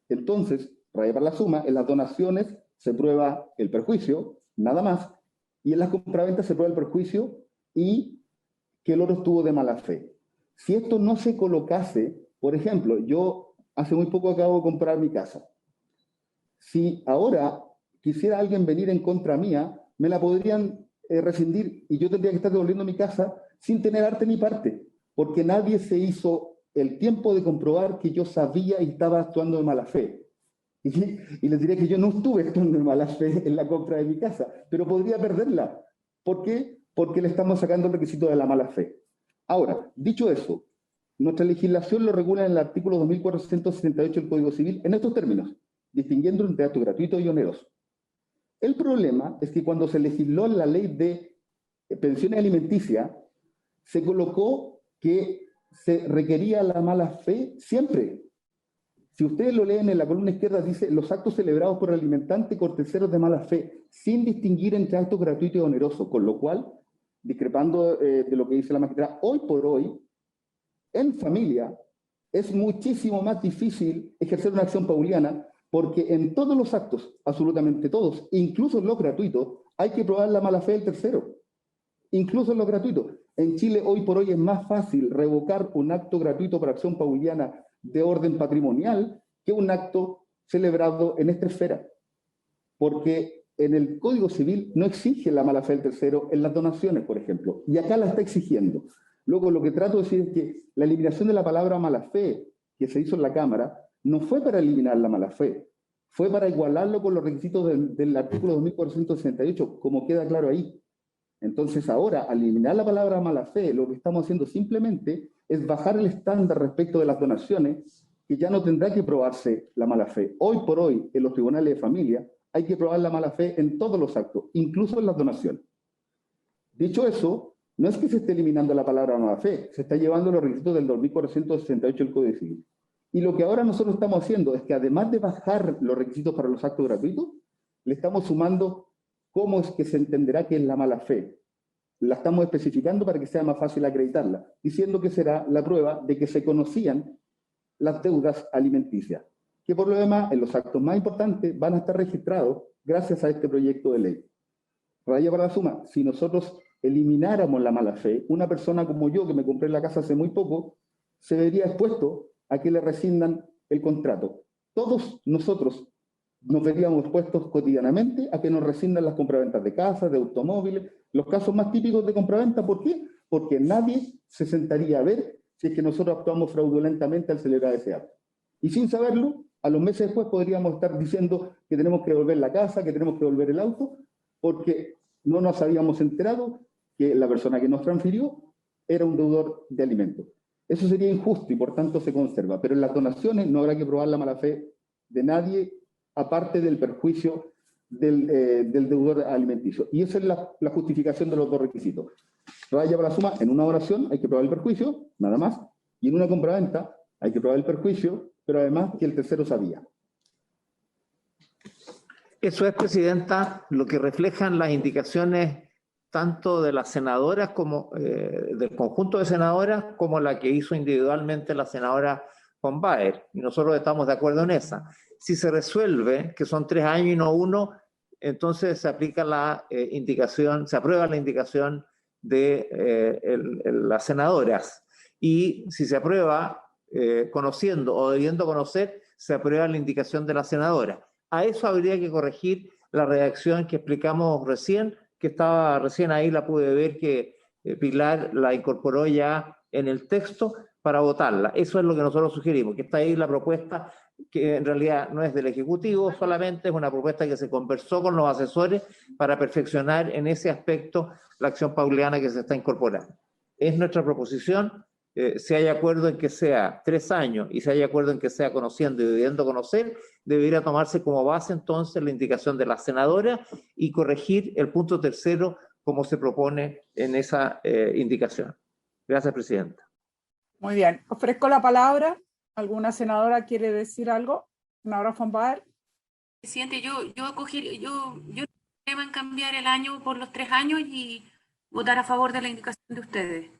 Entonces, para llevar la suma, en las donaciones se prueba el perjuicio, nada más, y en las compraventas se prueba el perjuicio y que el otro estuvo de mala fe. Si esto no se colocase, por ejemplo, yo hace muy poco acabo de comprar mi casa. Si ahora quisiera alguien venir en contra mía, me la podrían rescindir y yo tendría que estar devolviendo mi casa sin tener arte ni parte, porque nadie se hizo el tiempo de comprobar que yo sabía y estaba actuando de mala fe. Y les diré que yo no estuve actuando de mala fe en la compra de mi casa, pero podría perderla. ¿Por qué? Porque le estamos sacando el requisito de la mala fe. Ahora, dicho eso, nuestra legislación lo regula en el artículo 2468 del Código Civil en estos términos, distinguiendo entre acto gratuito y oneroso. El problema es que cuando se legisló la ley de pensiones alimenticias, se colocó que se requería la mala fe siempre. Si ustedes lo leen en la columna izquierda, dice los actos celebrados por el alimentante por terceros de mala fe, sin distinguir entre actos gratuitos y onerosos, con lo cual, discrepando de lo que dice la magistrada, hoy por hoy, en familia, es muchísimo más difícil ejercer una acción pauliana porque en todos los actos, absolutamente todos, incluso en los gratuitos, hay que probar la mala fe del tercero. Incluso en los gratuitos. En Chile, hoy por hoy, es más fácil revocar un acto gratuito por acción pauliana de orden patrimonial que un acto celebrado en esta esfera. Porque en el Código Civil no exige la mala fe del tercero en las donaciones, por ejemplo, y acá la está exigiendo. Luego, lo que trato de decir es que la eliminación de la palabra mala fe que se hizo en la Cámara no fue para eliminar la mala fe, fue para igualarlo con los requisitos del artículo 2468, como queda claro ahí. Entonces ahora, al eliminar la palabra mala fe, lo que estamos haciendo simplemente es bajar el estándar respecto de las donaciones, que ya no tendrá que probarse la mala fe. Hoy por hoy, en los tribunales de familia, hay que probar la mala fe en todos los actos, incluso en las donaciones. Dicho eso, no es que se esté eliminando la palabra mala fe, se está llevando los requisitos del 2468 del Código Civil. Y lo que ahora nosotros estamos haciendo es que además de bajar los requisitos para los actos gratuitos, le estamos sumando cómo es que se entenderá que es la mala fe. la estamos especificando para que sea más fácil acreditarla, diciendo que será la prueba de que se conocían las deudas alimenticias, que por lo demás, en los actos más importantes, van a estar registrados gracias a este proyecto de ley. Raya para la suma, si nosotros elimináramos la mala fe, una persona como yo, que me compré la casa hace muy poco, se vería expuesto a que le rescindan el contrato. Todos nosotros nos veríamos expuestos cotidianamente a que nos rescindan las compraventas de casas, de automóviles, los casos más típicos de compraventa. ¿Por qué? Porque nadie se sentaría a ver si es que nosotros actuamos fraudulentamente al celebrar ese acto. Y sin saberlo, a los meses después podríamos estar diciendo que tenemos que devolver la casa, que tenemos que devolver el auto, porque no nos habíamos enterado que la persona que nos transfirió era un deudor de alimentos. Eso sería injusto y por tanto se conserva. Pero en las donaciones no habrá que probar la mala fe de nadie, aparte del perjuicio del deudor alimenticio. Y esa es la justificación de los dos requisitos. Raya para la suma, en una oración hay que probar el perjuicio, nada más, y en una compraventa hay que probar el perjuicio, pero además que el tercero sabía. Eso es, Presidenta, lo que reflejan las indicaciones tanto de las senadoras como del conjunto de senadoras, como la que hizo individualmente la senadora von Baer. Y nosotros estamos de acuerdo en esa. Si se resuelve que son 3 años y no 1, entonces se aplica la indicación, se aprueba la indicación de las senadoras. Y si se aprueba conociendo o debiendo conocer, se aprueba la indicación de la senadora. A eso habría que corregir la redacción que explicamos recién, que estaba recién ahí, la pude ver que Pilar la incorporó ya en el texto para votarla. Eso es lo que nosotros sugerimos, que está ahí la propuesta, que en realidad no es del Ejecutivo solamente, es una propuesta que se conversó con los asesores para perfeccionar en ese aspecto la acción pauliana que se está incorporando. Es nuestra proposición. Si hay acuerdo en que sea 3 años y si hay acuerdo en que sea conociendo y debiendo conocer, debería tomarse como base entonces la indicación de la senadora y corregir el punto tercero como se propone en esa indicación. Gracias, Presidenta. Muy bien. Ofrezco la palabra. ¿Alguna senadora quiere decir algo? Senadora von Baer. Presidente, yo no tengo problema en cambiar el año por los 3 años y votar a favor de la indicación de ustedes.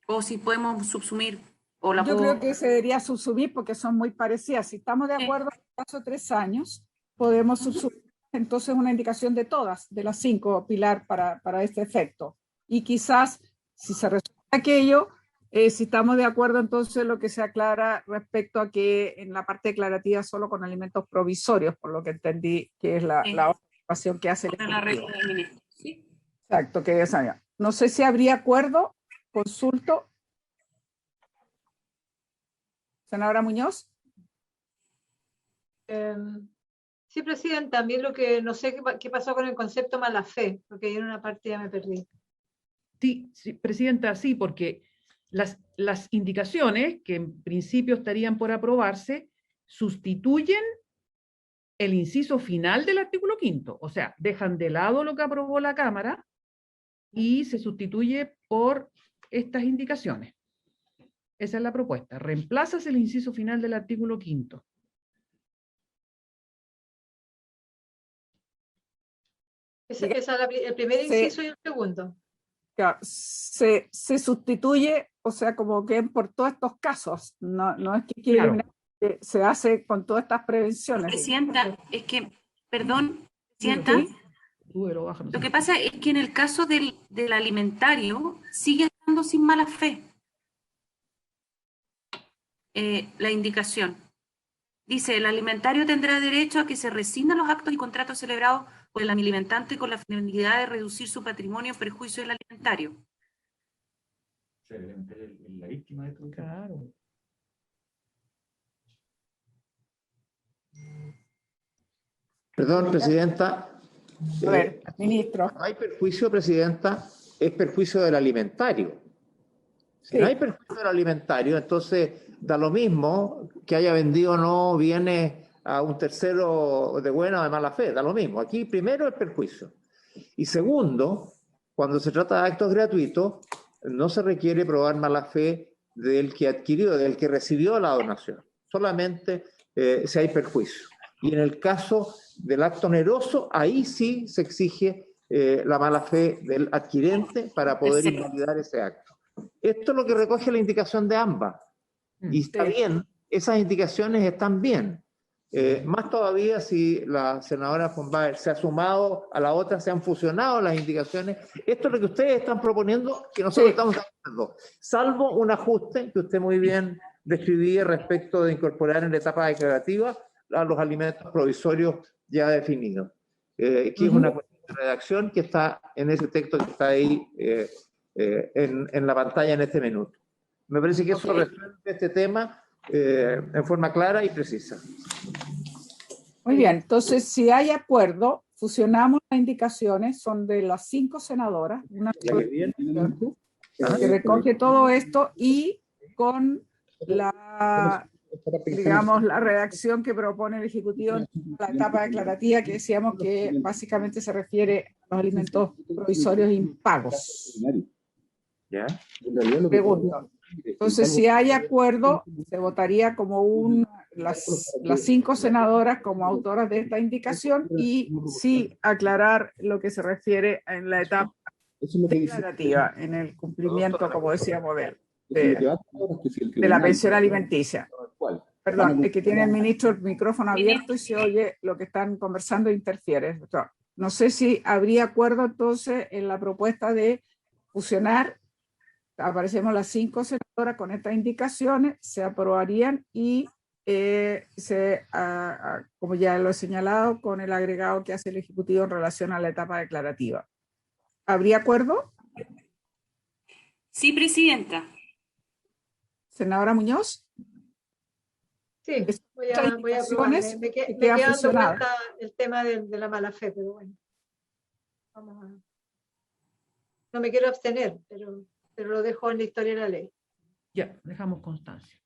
O si podemos subsumir. Yo creo que se debería subsumir porque son muy parecidas. Si estamos de acuerdo en el caso de 3 años, podemos subsumir entonces una indicación de todas, de las 5, Pilar, para este efecto. Y quizás, si se resuelve aquello, si estamos de acuerdo, entonces lo que se aclara respecto a que en la parte declarativa solo con alimentos provisorios, por lo que entendí que es la observación que hace el la regla del ministro. ¿Sí? Exacto, que ya sabía. No sé si habría acuerdo. Consulto. Senadora Muñoz. Sí, Presidenta, también lo que no sé qué pasó con el concepto mala fe, porque ahí en una parte ya me perdí. Sí, Presidenta, sí, porque las indicaciones, que en principio estarían por aprobarse, sustituyen el inciso final del artículo 5º, o sea, dejan de lado lo que aprobó la Cámara y se sustituye por estas indicaciones. Esa es la propuesta. Reemplazas el inciso final del artículo 5º. Ese es el primer inciso y el segundo. Claro, se sustituye, o sea, como que por todos estos casos. No es que quiere eliminar, que se hace con todas estas prevenciones. Presidenta, es que, perdón, Presidenta, lo que pasa es que en el caso del alimentario sigue estando sin mala fe la indicación. Dice, el alimentario tendrá derecho a que se rescindan los actos y contratos celebrados por el alimentante con la finalidad de reducir su patrimonio en perjuicio del alimentario. La víctima de esto. Claro. Perdón, Presidenta. A ver, ministro. No hay perjuicio, Presidenta, es perjuicio del alimentario. Si no hay perjuicio del alimentario, entonces da lo mismo que haya vendido o no bienes a un tercero de buena o de mala fe, da lo mismo. Aquí primero el perjuicio. Y segundo, cuando se trata de actos gratuitos, no se requiere probar mala fe del que adquirió, del que recibió la donación. Solamente si hay perjuicio. Y en el caso del acto oneroso, ahí sí se exige la mala fe del adquirente para poder invalidar ese acto. Esto es lo que recoge la indicación de ambas. Y está bien, esas indicaciones están bien. Más todavía si la senadora von Baer se ha sumado a la otra, se han fusionado las indicaciones. Esto es lo que ustedes están proponiendo, que nosotros estamos de acuerdo, salvo un ajuste que usted muy bien describía respecto de incorporar en la etapa declarativa a los alimentos provisorios ya definidos, que es una cuestión de redacción que está en ese texto que está ahí en la pantalla en este minuto. Me parece que eso resuelve este tema en forma clara y precisa. Muy bien, entonces si hay acuerdo, fusionamos las indicaciones, son de las 5 senadoras, una que recoge todo esto y con la, digamos, la redacción que propone el Ejecutivo en la etapa declarativa, que decíamos que básicamente se refiere a los alimentos provisorios impagos. ¿Ya? Pregunto. Entonces, si hay acuerdo, se votaría como las 5 senadoras como autoras de esta indicación y sí aclarar lo que se refiere en la etapa declarativa, en el cumplimiento, como decíamos, de la pensión alimenticia. Perdón, es que tiene el ministro el micrófono abierto y se oye lo que están conversando e interfiere. No sé si habría acuerdo entonces en la propuesta de fusionar. Aparecemos las 5 senadoras con estas indicaciones, se aprobarían y como ya lo he señalado, con el agregado que hace el Ejecutivo en relación a la etapa declarativa. ¿Habría acuerdo? Sí, presidenta. Senadora Muñoz. Sí, voy a aprobar. Me queda dando vuelta el tema de la mala fe, pero bueno. No me quiero abstener, pero lo dejo en la historia de la ley. Ya, dejamos constancia.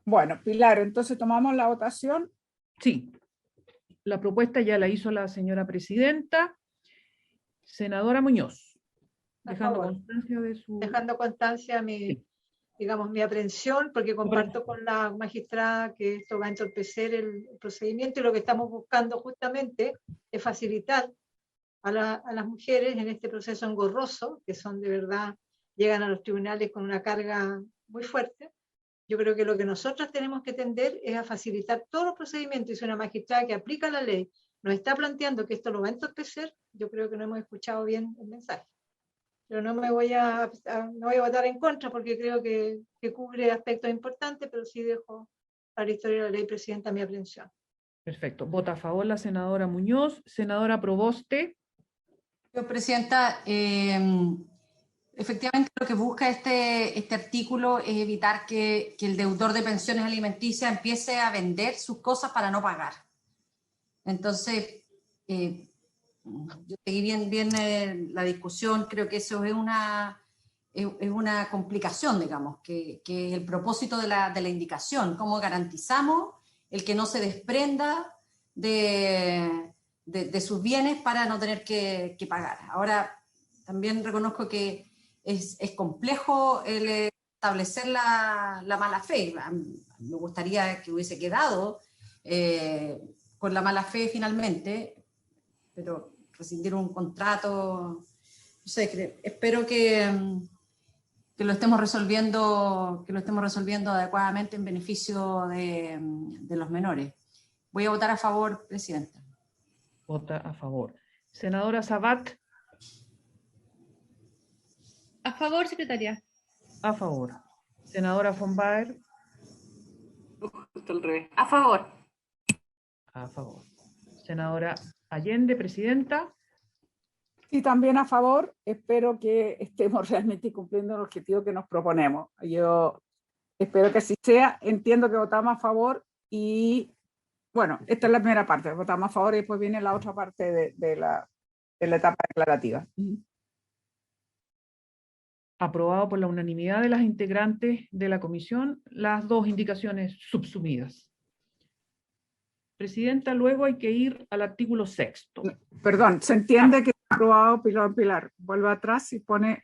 Bueno, Pilar, entonces tomamos la votación. Sí, la propuesta ya la hizo la señora presidenta. Senadora Muñoz, dejando constancia de su... Dejando constancia digamos, mi aprensión, porque comparto con la magistrada que esto va a entorpecer el procedimiento y lo que estamos buscando justamente es facilitar a las mujeres en este proceso engorroso, que son de verdad, llegan a los tribunales con una carga muy fuerte. Yo creo que lo que nosotros tenemos que tender es a facilitar todos los procedimientos, y si una magistrada que aplica la ley nos está planteando que esto lo va a entorpecer, yo creo que no hemos escuchado bien el mensaje. Pero no voy a votar en contra porque creo que cubre aspectos importantes, pero sí dejo para la historia de la ley, presidenta, mi aprehensión. Perfecto. Vota a favor la senadora Muñoz. Senadora Proboste. Yo, presidenta, efectivamente lo que busca este artículo es evitar que el deudor de pensiones alimenticias empiece a vender sus cosas para no pagar. Entonces, yo seguí bien la discusión, creo que eso es una complicación, digamos, que es el propósito de la indicación, cómo garantizamos el que no se desprenda de sus bienes para no tener que pagar. Ahora, también reconozco que es complejo el establecer la mala fe. Me gustaría que hubiese quedado con la mala fe finalmente, pero rescindir un contrato, no sé, espero que lo estemos resolviendo adecuadamente en beneficio de los menores. Voy a votar a favor, presidenta. Vota a favor. Senadora Sabat. A favor, secretaria. A favor. Senadora von Baer. Al revés. A favor. A favor. Senadora Allende, presidenta. Y también a favor, espero que estemos realmente cumpliendo el objetivo que nos proponemos. Yo espero que así sea, entiendo que votamos a favor y, bueno, esta es la primera parte, votamos a favor y después viene la otra parte de la etapa declarativa. Aprobado por la unanimidad de las integrantes de la comisión, las 2 indicaciones subsumidas. Presidenta, luego hay que ir al artículo 6. Perdón, se entiende que está aprobado Pilar. Vuelve atrás y pone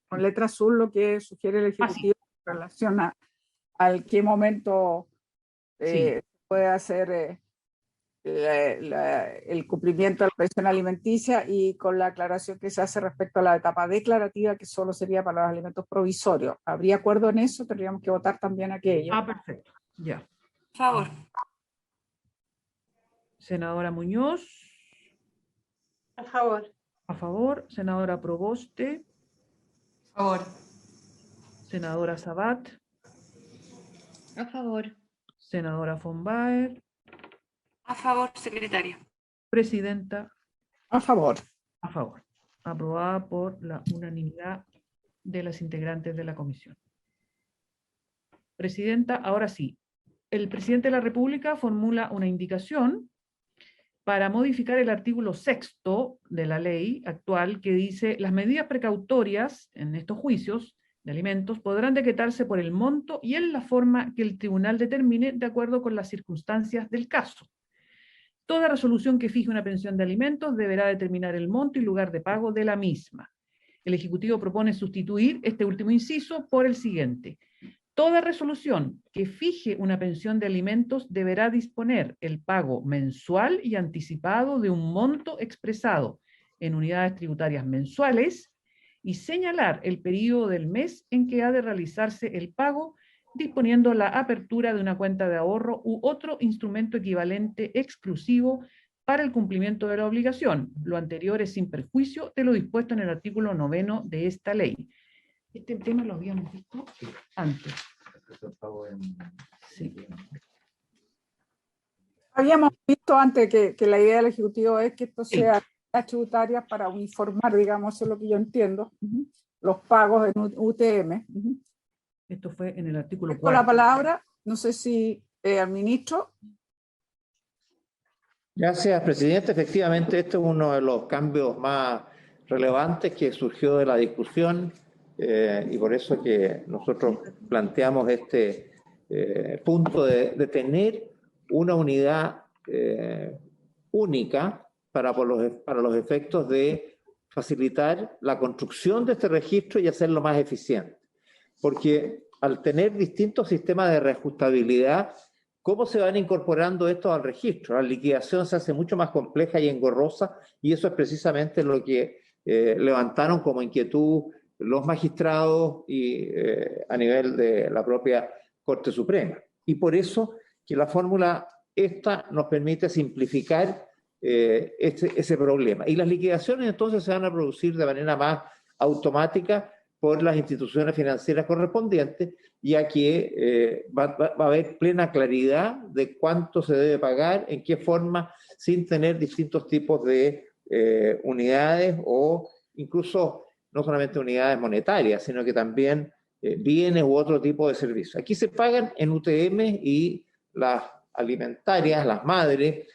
con letra azul lo que sugiere el Ejecutivo en relación al qué momento puede hacer el cumplimiento de la pensión alimenticia y con la aclaración que se hace respecto a la etapa declarativa, que solo sería para los alimentos provisorios. ¿Habría acuerdo en eso? Tendríamos que votar también aquello. Ah, perfecto. Ya. Por favor. Senadora Muñoz. A favor. A favor. Senadora Proboste. A favor. Senadora Sabat. A favor. Senadora von Baer. A favor, secretaria. Presidenta. A favor. A favor. Aprobada por la unanimidad de las integrantes de la comisión. Presidenta, ahora sí. El presidente de la República formula una indicación para modificar el artículo 6º de la ley actual que dice: las medidas precautorias en estos juicios de alimentos podrán decretarse por el monto y en la forma que el tribunal determine de acuerdo con las circunstancias del caso. Toda resolución que fije una pensión de alimentos deberá determinar el monto y lugar de pago de la misma. El Ejecutivo propone sustituir este último inciso por el siguiente: toda resolución que fije una pensión de alimentos deberá disponer el pago mensual y anticipado de un monto expresado en unidades tributarias mensuales y señalar el periodo del mes en que ha de realizarse el pago, disponiendo la apertura de una cuenta de ahorro u otro instrumento equivalente exclusivo para el cumplimiento de la obligación. Lo anterior es sin perjuicio de lo dispuesto en el artículo 9º de esta ley. Este tema lo habíamos visto antes. Sí. Habíamos visto antes que la idea del Ejecutivo es que esto sea las tributarias para uniformar, digamos, eso es lo que yo entiendo, los pagos en UTM. Esto fue en el artículo 4. Con la palabra, no sé si al ministro. Gracias, presidente. Efectivamente, este es uno de los cambios más relevantes que surgió de la discusión y por eso que nosotros planteamos este punto de tener una unidad única para los efectos de facilitar la construcción de este registro y hacerlo más eficiente. Porque al tener distintos sistemas de reajustabilidad, ¿cómo se van incorporando estos al registro? La liquidación se hace mucho más compleja y engorrosa, y eso es precisamente lo que levantaron como inquietud los magistrados y a nivel de la propia Corte Suprema. Y por eso que la fórmula esta nos permite simplificar ese problema. Y las liquidaciones entonces se van a producir de manera más automática por las instituciones financieras correspondientes, ya que va a haber plena claridad de cuánto se debe pagar, en qué forma, sin tener distintos tipos de unidades o incluso no solamente unidades monetarias, sino que también bienes u otro tipo de servicios. Aquí se pagan en UTM y las alimentarias, las madres,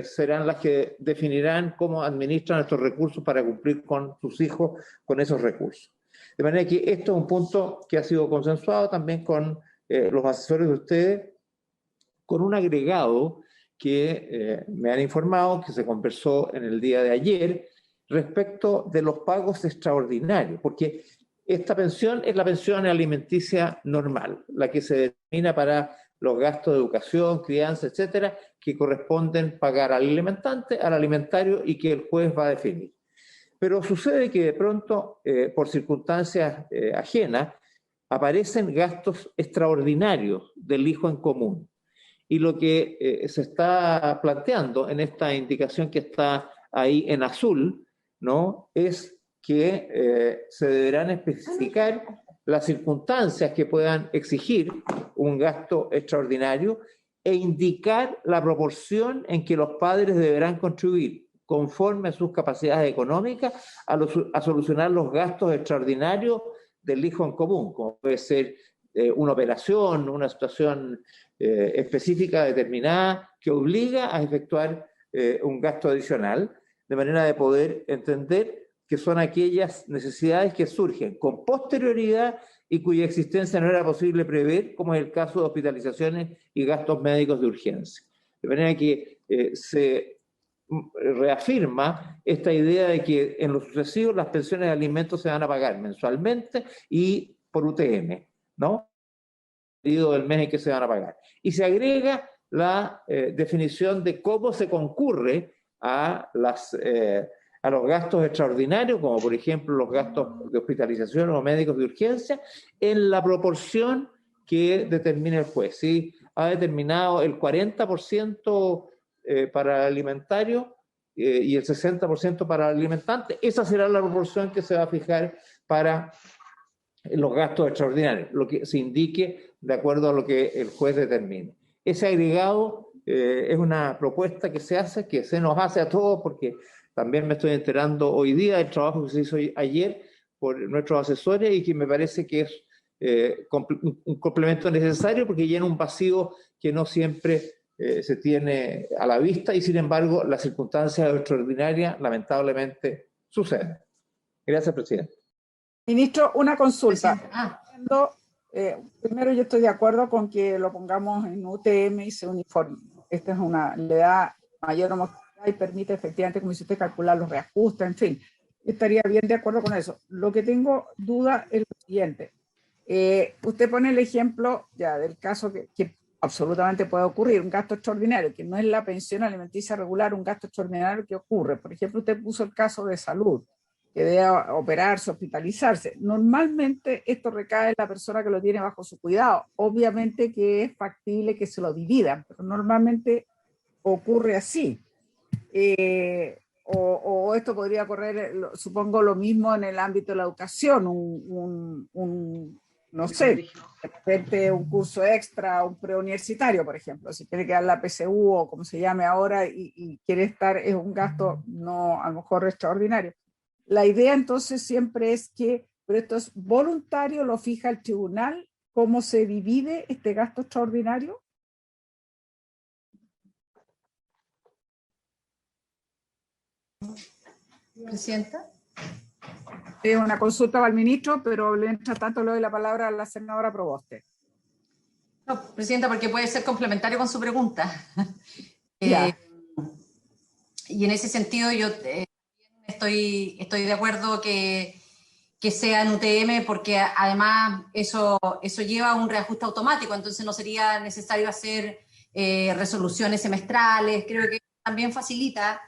serán las que definirán cómo administran estos recursos para cumplir con sus hijos con esos recursos. De manera que esto es un punto que ha sido consensuado también con los asesores de ustedes, con un agregado que me han informado que se conversó en el día de ayer respecto de los pagos extraordinarios, porque esta pensión es la pensión alimenticia normal, la que se determina para los gastos de educación, crianza, etcétera, que corresponden pagar al alimentante, al alimentario y que el juez va a definir. Pero sucede que de pronto, por circunstancias ajenas, aparecen gastos extraordinarios del hijo en común. Y lo que se está planteando en esta indicación que está ahí en azul, ¿no?, es que se deberán especificar las circunstancias que puedan exigir un gasto extraordinario e indicar la proporción en que los padres deberán contribuir conforme a sus capacidades económicas a solucionar los gastos extraordinarios del hijo en común, como puede ser una operación, una situación específica determinada que obliga a efectuar un gasto adicional, de manera de poder entender que son aquellas necesidades que surgen con posterioridad y cuya existencia no era posible prever, como es el caso de hospitalizaciones y gastos médicos de urgencia. De manera que se reafirma esta idea de que en lo sucesivo las pensiones de alimentos se van a pagar mensualmente y por UTM, ¿no? El periodo del mes en que se van a pagar. Y se agrega la definición de cómo se concurre a los gastos extraordinarios, como por ejemplo los gastos de hospitalización o médicos de urgencia, en la proporción que determine el juez. ¿Sí? Ha determinado el 40% para el alimentario y el 60% para el alimentante. Esa será la proporción que se va a fijar para los gastos extraordinarios, lo que se indique de acuerdo a lo que el juez determine. Ese agregado es una propuesta que se nos hace a todos, porque también me estoy enterando hoy día del trabajo que se hizo ayer por nuestros asesores y que me parece que es un complemento necesario porque llena un vacío que no siempre se tiene a la vista y sin embargo las circunstancias extraordinarias lamentablemente suceden. Gracias, presidente. Ministro, una consulta. Primero, yo estoy de acuerdo con que lo pongamos en UTM y se uniforme. Esta es le da mayor homogeneidad y permite efectivamente, como dice usted, calcular los reajustes, en fin. Estaría bien de acuerdo con eso. Lo que tengo duda es lo siguiente. Usted pone el ejemplo ya del caso que absolutamente puede ocurrir, un gasto extraordinario, que no es la pensión alimenticia regular, un gasto extraordinario que ocurre. Por ejemplo, usted puso el caso de salud, que debe operarse, hospitalizarse. Normalmente esto recae en la persona que lo tiene bajo su cuidado. Obviamente que es factible que se lo dividan, pero normalmente ocurre así. O esto podría ocurrir, supongo, lo mismo en el ámbito de la educación, no sé, de repente un curso extra, un preuniversitario, por ejemplo, si quiere quedar la PSU o como se llame ahora y quiere estar, es un gasto no a lo mejor extraordinario. La idea entonces siempre es que, pero esto es voluntario, lo fija el tribunal, ¿cómo se divide este gasto extraordinario? Presidenta. Es una consulta al ministro, pero mientras tanto le doy la palabra a la senadora Proboste. No, presidenta, porque puede ser complementario con su pregunta. Y en ese sentido yo estoy de acuerdo que sea en UTM, porque además eso lleva a un reajuste automático, entonces no sería necesario hacer resoluciones semestrales. Creo que también facilita.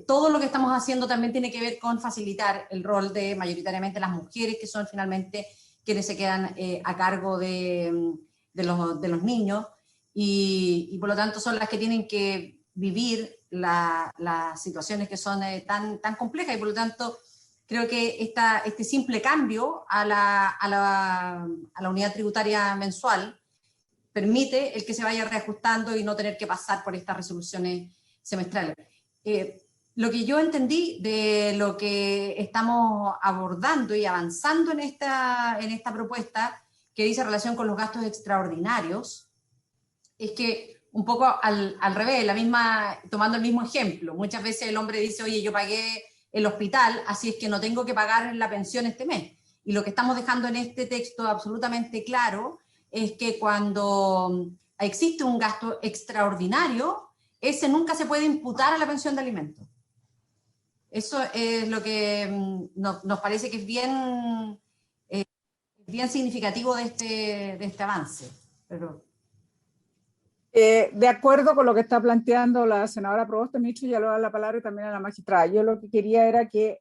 Todo lo que estamos haciendo también tiene que ver con facilitar el rol de mayoritariamente las mujeres, que son finalmente quienes se quedan a cargo de los niños, y por lo tanto son las que tienen que vivir las situaciones que son tan complejas, y por lo tanto creo que este simple cambio a la unidad tributaria mensual permite el que se vaya reajustando y no tener que pasar por estas resoluciones semestrales. Lo que yo entendí de lo que estamos abordando y avanzando en esta propuesta que dice relación con los gastos extraordinarios es que un poco al revés, tomando el mismo ejemplo, muchas veces el hombre dice, oye, yo pagué el hospital, así es que no tengo que pagar la pensión este mes. Y lo que estamos dejando en este texto absolutamente claro es que cuando existe un gasto extraordinario, ese nunca se puede imputar a la pensión de alimentos. Eso es lo que nos parece que es bien significativo de este avance. Pero... de acuerdo con lo que está planteando la senadora Proboste, ministro, ya le doy la palabra también a la magistrada. Yo lo que quería era que,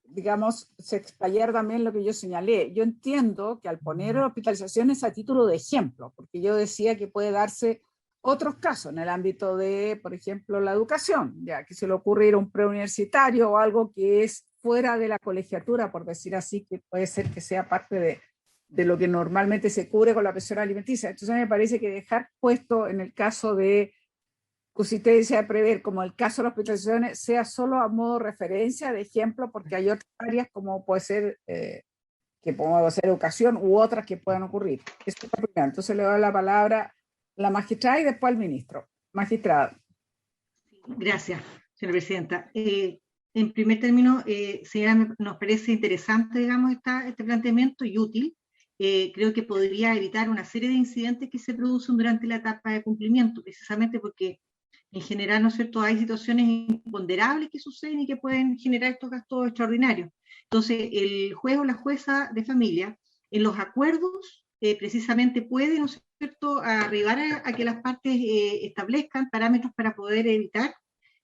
digamos, se explayara también lo que yo señalé. Yo entiendo que al poner hospitalizaciones a título de ejemplo, porque yo decía que puede darse otros casos en el ámbito de, por ejemplo, la educación, ya que se le ocurre ir a un preuniversitario o algo que es fuera de la colegiatura, por decir así, que puede ser que sea parte de lo que normalmente se cubre con la pensión alimenticia. Entonces me parece que dejar puesto en el caso de, que si usted desea prever, como el caso de las hospitalizaciones, sea solo a modo de referencia, de ejemplo, porque hay otras áreas como puede ser, que podemos hacer educación u otras que puedan ocurrir. Eso es lo primero. Entonces le doy la palabra la magistrada y después al ministro. Magistrada. Gracias, señora presidenta. En primer término, señora, nos parece interesante, digamos, este planteamiento y útil. Creo que podría evitar una serie de incidentes que se producen durante la etapa de cumplimiento, precisamente porque en general, ¿no es cierto?, hay situaciones imponderables que suceden y que pueden generar estos gastos extraordinarios. Entonces, el juez o la jueza de familia, en los acuerdos precisamente puede, ¿no es cierto?, arribar a que las partes establezcan parámetros para poder evitar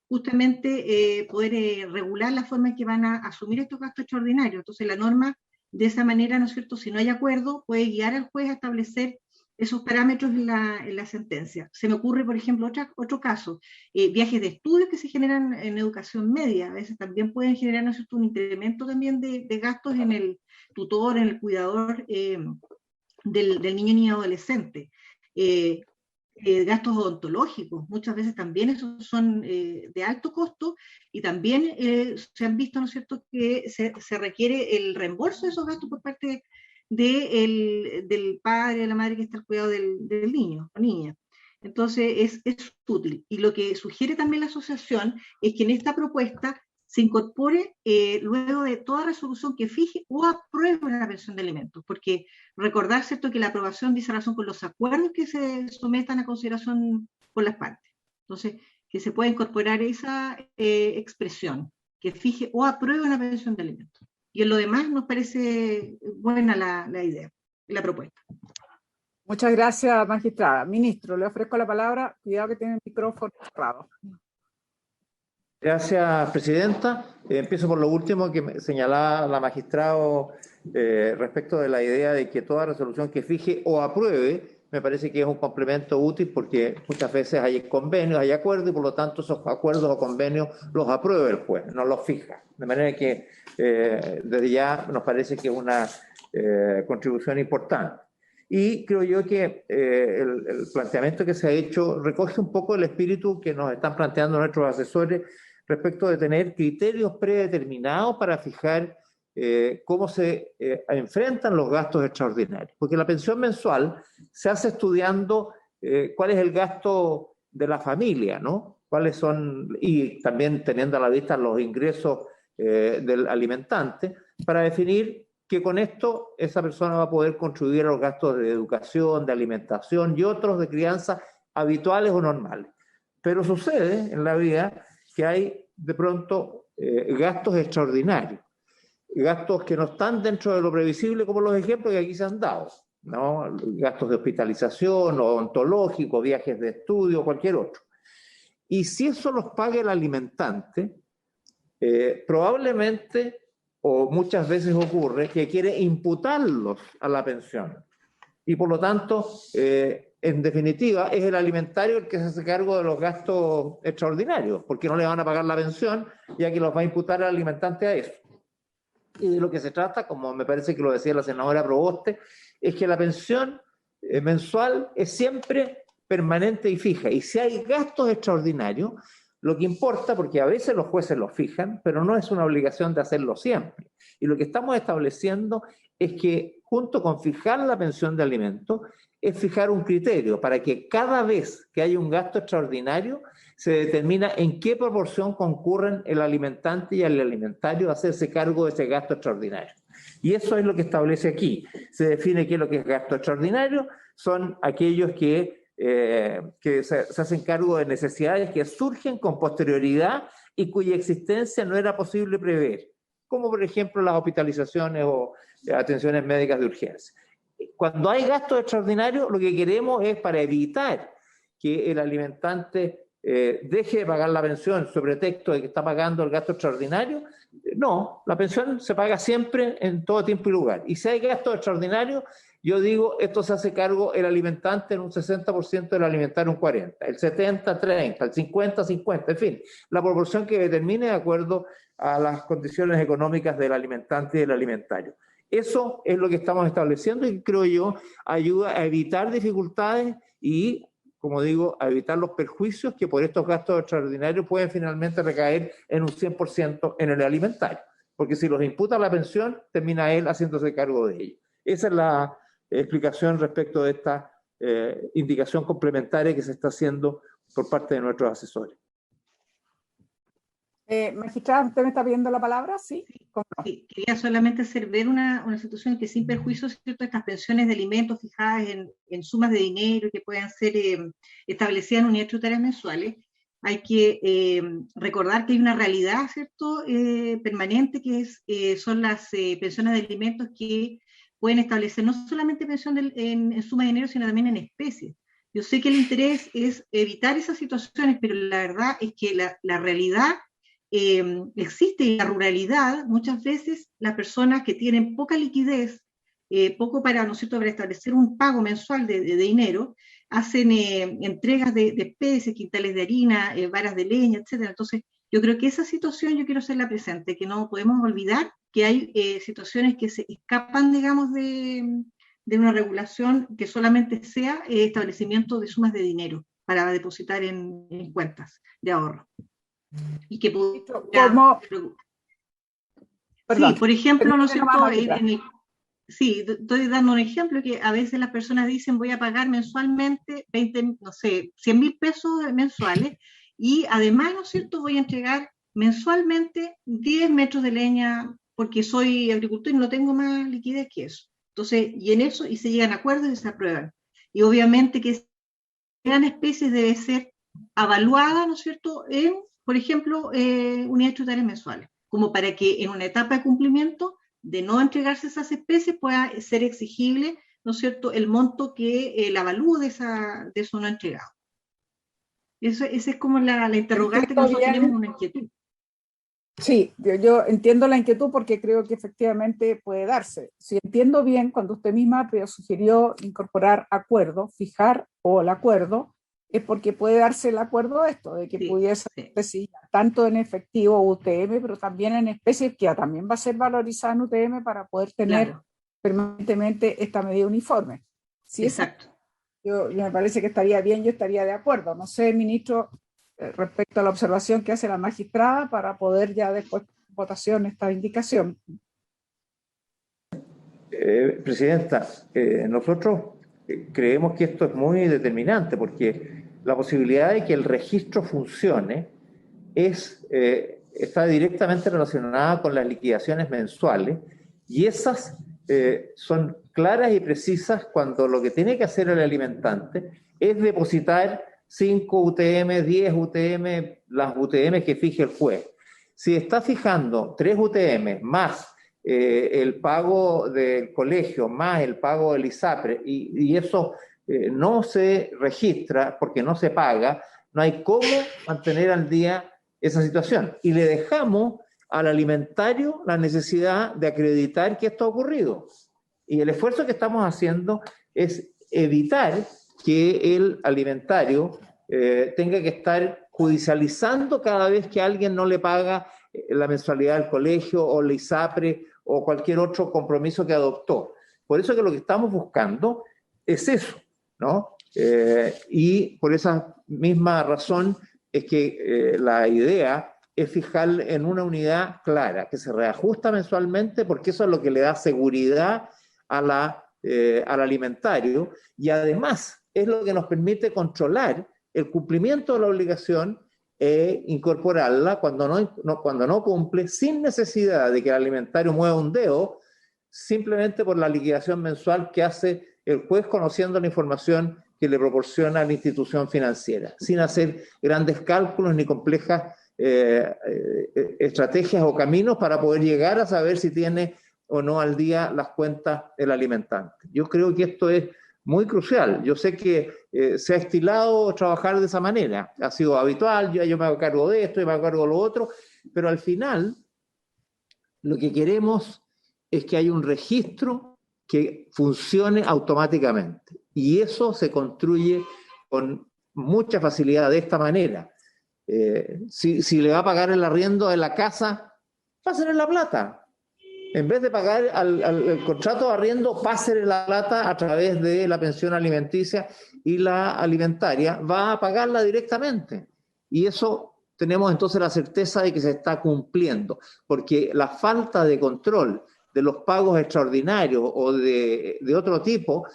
justamente poder regular la forma en que van a asumir estos gastos extraordinarios. Entonces la norma, de esa manera, ¿no es cierto?, si no hay acuerdo, puede guiar al juez a establecer esos parámetros en la sentencia. Se me ocurre, por ejemplo, otro caso, viajes de estudios que se generan en educación media, a veces también pueden generar, ¿no es cierto?, un incremento también de gastos en el tutor, en el cuidador del niño y adolescente. Gastos odontológicos, muchas veces también esos son de alto costo y también se han visto, ¿no es cierto?, que se requiere el reembolso de esos gastos por parte del padre, de la madre que está al cuidado del niño o niña. Entonces es útil. Y lo que sugiere también la asociación es que en esta propuesta se incorpore luego de toda resolución que fije o apruebe una pensión de alimentos, porque recordar, ¿cierto?, que la aprobación dice razón con los acuerdos que se sometan a consideración por las partes. Entonces, que se pueda incorporar esa expresión, que fije o apruebe una pensión de alimentos. Y en lo demás nos parece buena la idea, la propuesta. Muchas gracias, magistrada. Ministro, le ofrezco la palabra. Cuidado que tiene el micrófono cerrado. Gracias, presidenta. Empiezo por lo último que señalaba la magistrada respecto de la idea de que toda resolución que fije o apruebe, me parece que es un complemento útil porque muchas veces hay convenios, hay acuerdos y por lo tanto esos acuerdos o convenios los aprueba el juez, no los fija. De manera que desde ya nos parece que es una contribución importante. Y creo yo que el planteamiento que se ha hecho recoge un poco el espíritu que nos están planteando nuestros asesores respecto de tener criterios predeterminados para fijar cómo se enfrentan los gastos extraordinarios. Porque la pensión mensual se hace estudiando cuál es el gasto de la familia, ¿no? Cuáles son, y también teniendo a la vista los ingresos del alimentante, para definir que con esto esa persona va a poder contribuir a los gastos de educación, de alimentación y otros de crianza habituales o normales. Pero sucede en la vida que hay de pronto gastos extraordinarios, gastos que no están dentro de lo previsible, como los ejemplos que aquí se han dado, ¿no? Gastos de hospitalización, odontológicos, viajes de estudio, cualquier otro. Y si eso los paga el alimentante, probablemente o muchas veces ocurre que quiere imputarlos a la pensión. Y por lo tanto, en definitiva, es el alimentario el que se hace cargo de los gastos extraordinarios, porque no le van a pagar la pensión, ya que los va a imputar el alimentante a eso. Y de lo que se trata, como me parece que lo decía la senadora Proboste, es que la pensión mensual es siempre permanente y fija. Y si hay gastos extraordinarios, lo que importa, porque a veces los jueces los fijan, pero no es una obligación de hacerlo siempre. Y lo que estamos estableciendo es que, junto con fijar la pensión de alimentos, es fijar un criterio para que cada vez que haya un gasto extraordinario, se determina en qué proporción concurren el alimentante y el alimentario a hacerse cargo de ese gasto extraordinario. Y eso es lo que establece aquí. Se define qué es lo que es gasto extraordinario, son aquellos que se hacen cargo de necesidades que surgen con posterioridad y cuya existencia no era posible prever, como por ejemplo las hospitalizaciones o atenciones médicas de urgencia. Cuando hay gastos extraordinarios, lo que queremos es, para evitar que el alimentante deje de pagar la pensión sobre pretexto de que está pagando el gasto extraordinario, no, la pensión se paga siempre en todo tiempo y lugar. Y si hay gastos extraordinarios, yo digo, esto se hace cargo el alimentante en un 60%, el alimentario un 40%, el 70-30%, el 50-50%, en fin, la proporción que determine de acuerdo a las condiciones económicas del alimentante y del alimentario. Eso es lo que estamos estableciendo y creo yo ayuda a evitar dificultades y, como digo, a evitar los perjuicios que por estos gastos extraordinarios pueden finalmente recaer en un 100% en el alimentario. Porque si los imputa la pensión, termina él haciéndose cargo de ello. Esa es la explicación respecto de esta indicación complementaria que se está haciendo por parte de nuestros asesores. Magistrada, ¿usted me está pidiendo la palabra? Sí. Sí, quería solamente hacer ver una situación que sin perjuicio, ¿cierto?, estas pensiones de alimentos fijadas en sumas de dinero que puedan ser establecidas en unidades tributarias mensuales, hay que recordar que hay una realidad, ¿cierto?, permanente, que son las pensiones de alimentos que pueden establecer no solamente pensión en suma de dinero, sino también en especies. Yo sé que el interés es evitar esas situaciones, pero la verdad es que la realidad existe en la ruralidad. Muchas veces las personas que tienen poca liquidez, poco para, ¿no es cierto?, para establecer un pago mensual de dinero, hacen entregas de especies, quintales de harina, varas de leña, etcétera. Entonces, yo creo que esa situación yo quiero hacerla presente, que no podemos olvidar que hay situaciones que se escapan, digamos, de una regulación que solamente sea establecimiento de sumas de dinero para depositar en cuentas de ahorro. Y que ¿Cómo? Sí, por ejemplo, ¿no es cierto? Sí, estoy dando un ejemplo que a veces las personas dicen voy a pagar mensualmente 20, no sé, 100.000 pesos mensuales y además, ¿no es cierto?, voy a entregar mensualmente 10 metros de leña porque soy agricultor y no tengo más liquidez que eso. Entonces, y en eso, y se llegan a acuerdos y se aprueban. Y obviamente que esa especie debe ser evaluada, ¿no es cierto?, en, por ejemplo, unidades tributarias mensuales, como para que en una etapa de cumplimiento de no entregarse esas especies pueda ser exigible, ¿no es cierto?, el monto que el avalúo de eso no entregado. Esa es como la interrogante que nosotros tenemos, una inquietud. Sí, yo entiendo la inquietud porque creo que efectivamente puede darse. Si entiendo bien, cuando usted misma sugirió incorporar acuerdo, fijar o el acuerdo, es porque puede darse el acuerdo de esto, de que pudiese recibir tanto en efectivo UTM, pero también en especies, que también va a ser valorizada en UTM para poder tener permanentemente esta medida uniforme. Si exacto. Yo me parece que estaría bien, yo estaría de acuerdo. No sé, ministro, respecto a la observación que hace la magistrada para poder ya después votación esta indicación. Presidenta, nosotros creemos que esto es muy determinante porque la posibilidad de que el registro funcione está directamente relacionada con las liquidaciones mensuales y esas son claras y precisas cuando lo que tiene que hacer el alimentante es depositar 5 UTM, 10 UTM, las UTM que fije el juez. Si está fijando 3 UTM más el pago del colegio, más el pago del ISAPRE, y eso no se registra porque no se paga, no hay cómo mantener al día esa situación. Y le dejamos al alimentario la necesidad de acreditar que esto ha ocurrido. Y el esfuerzo que estamos haciendo es evitar que el alimentario tenga que estar judicializando cada vez que alguien no le paga la mensualidad del colegio o el ISAPRE o cualquier otro compromiso que adoptó. Por eso que lo que estamos buscando es eso, ¿no? Y por esa misma razón es que la idea es fijar en una unidad clara, que se reajusta mensualmente, porque eso es lo que le da seguridad al alimentario y además es lo que nos permite controlar el cumplimiento de la obligación e incorporarla cuando no cumple, sin necesidad de que el alimentario mueva un dedo, simplemente por la liquidación mensual que hace el juez conociendo la información que le proporciona la institución financiera, sin hacer grandes cálculos ni complejas estrategias o caminos para poder llegar a saber si tiene o no al día las cuentas del alimentante. Yo creo que esto es muy crucial. Yo sé que se ha estilado trabajar de esa manera, ha sido habitual, yo me hago cargo de esto, yo me hago cargo de lo otro, pero al final lo que queremos es que haya un registro que funcione automáticamente y eso se construye con mucha facilidad de esta manera. Si le va a pagar el arriendo de la casa, pásenle la plata. En vez de pagar el contrato de arriendo, pásenle la plata a través de la pensión alimenticia y la alimentaria, va a pagarla directamente. Y eso tenemos entonces la certeza de que se está cumpliendo, porque la falta de control de los pagos extraordinarios o de otro tipo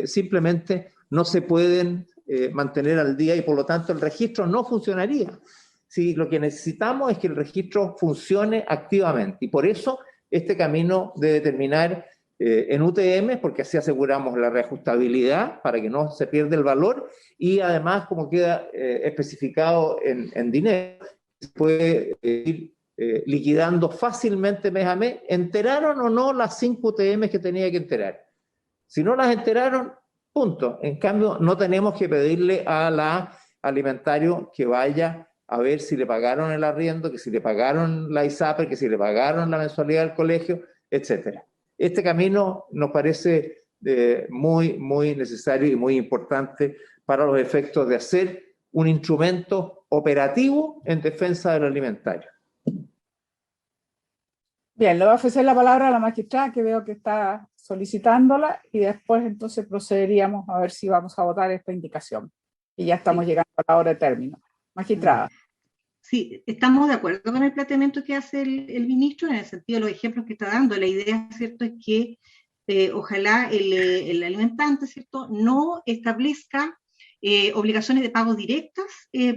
simplemente no se pueden mantener al día y por lo tanto el registro no funcionaría. Sí, lo que necesitamos es que el registro funcione activamente y por eso este camino debe terminar en UTM, porque así aseguramos la reajustabilidad para que no se pierda el valor y además como queda especificado en dinero, se puede ir liquidando fácilmente mes a mes, ¿enteraron o no las 5 UTM que tenía que enterar? Si no las enteraron, punto. En cambio, no tenemos que pedirle a la alimentario que vaya a ver si le pagaron el arriendo, que si le pagaron la ISAPRE, que si le pagaron la mensualidad del colegio, etcétera. Este camino nos parece muy, muy necesario y muy importante para los efectos de hacer un instrumento operativo en defensa del alimentario. Bien, le voy a ofrecer la palabra a la magistrada, que veo que está solicitándola, y después entonces procederíamos a ver si vamos a votar esta indicación. Y ya estamos llegando a la hora de término. Magistrada. Sí, estamos de acuerdo con el planteamiento que hace el ministro en el sentido de los ejemplos que está dando. La idea, ¿cierto?, es que ojalá el alimentante, ¿cierto?, no establezca obligaciones de pago directas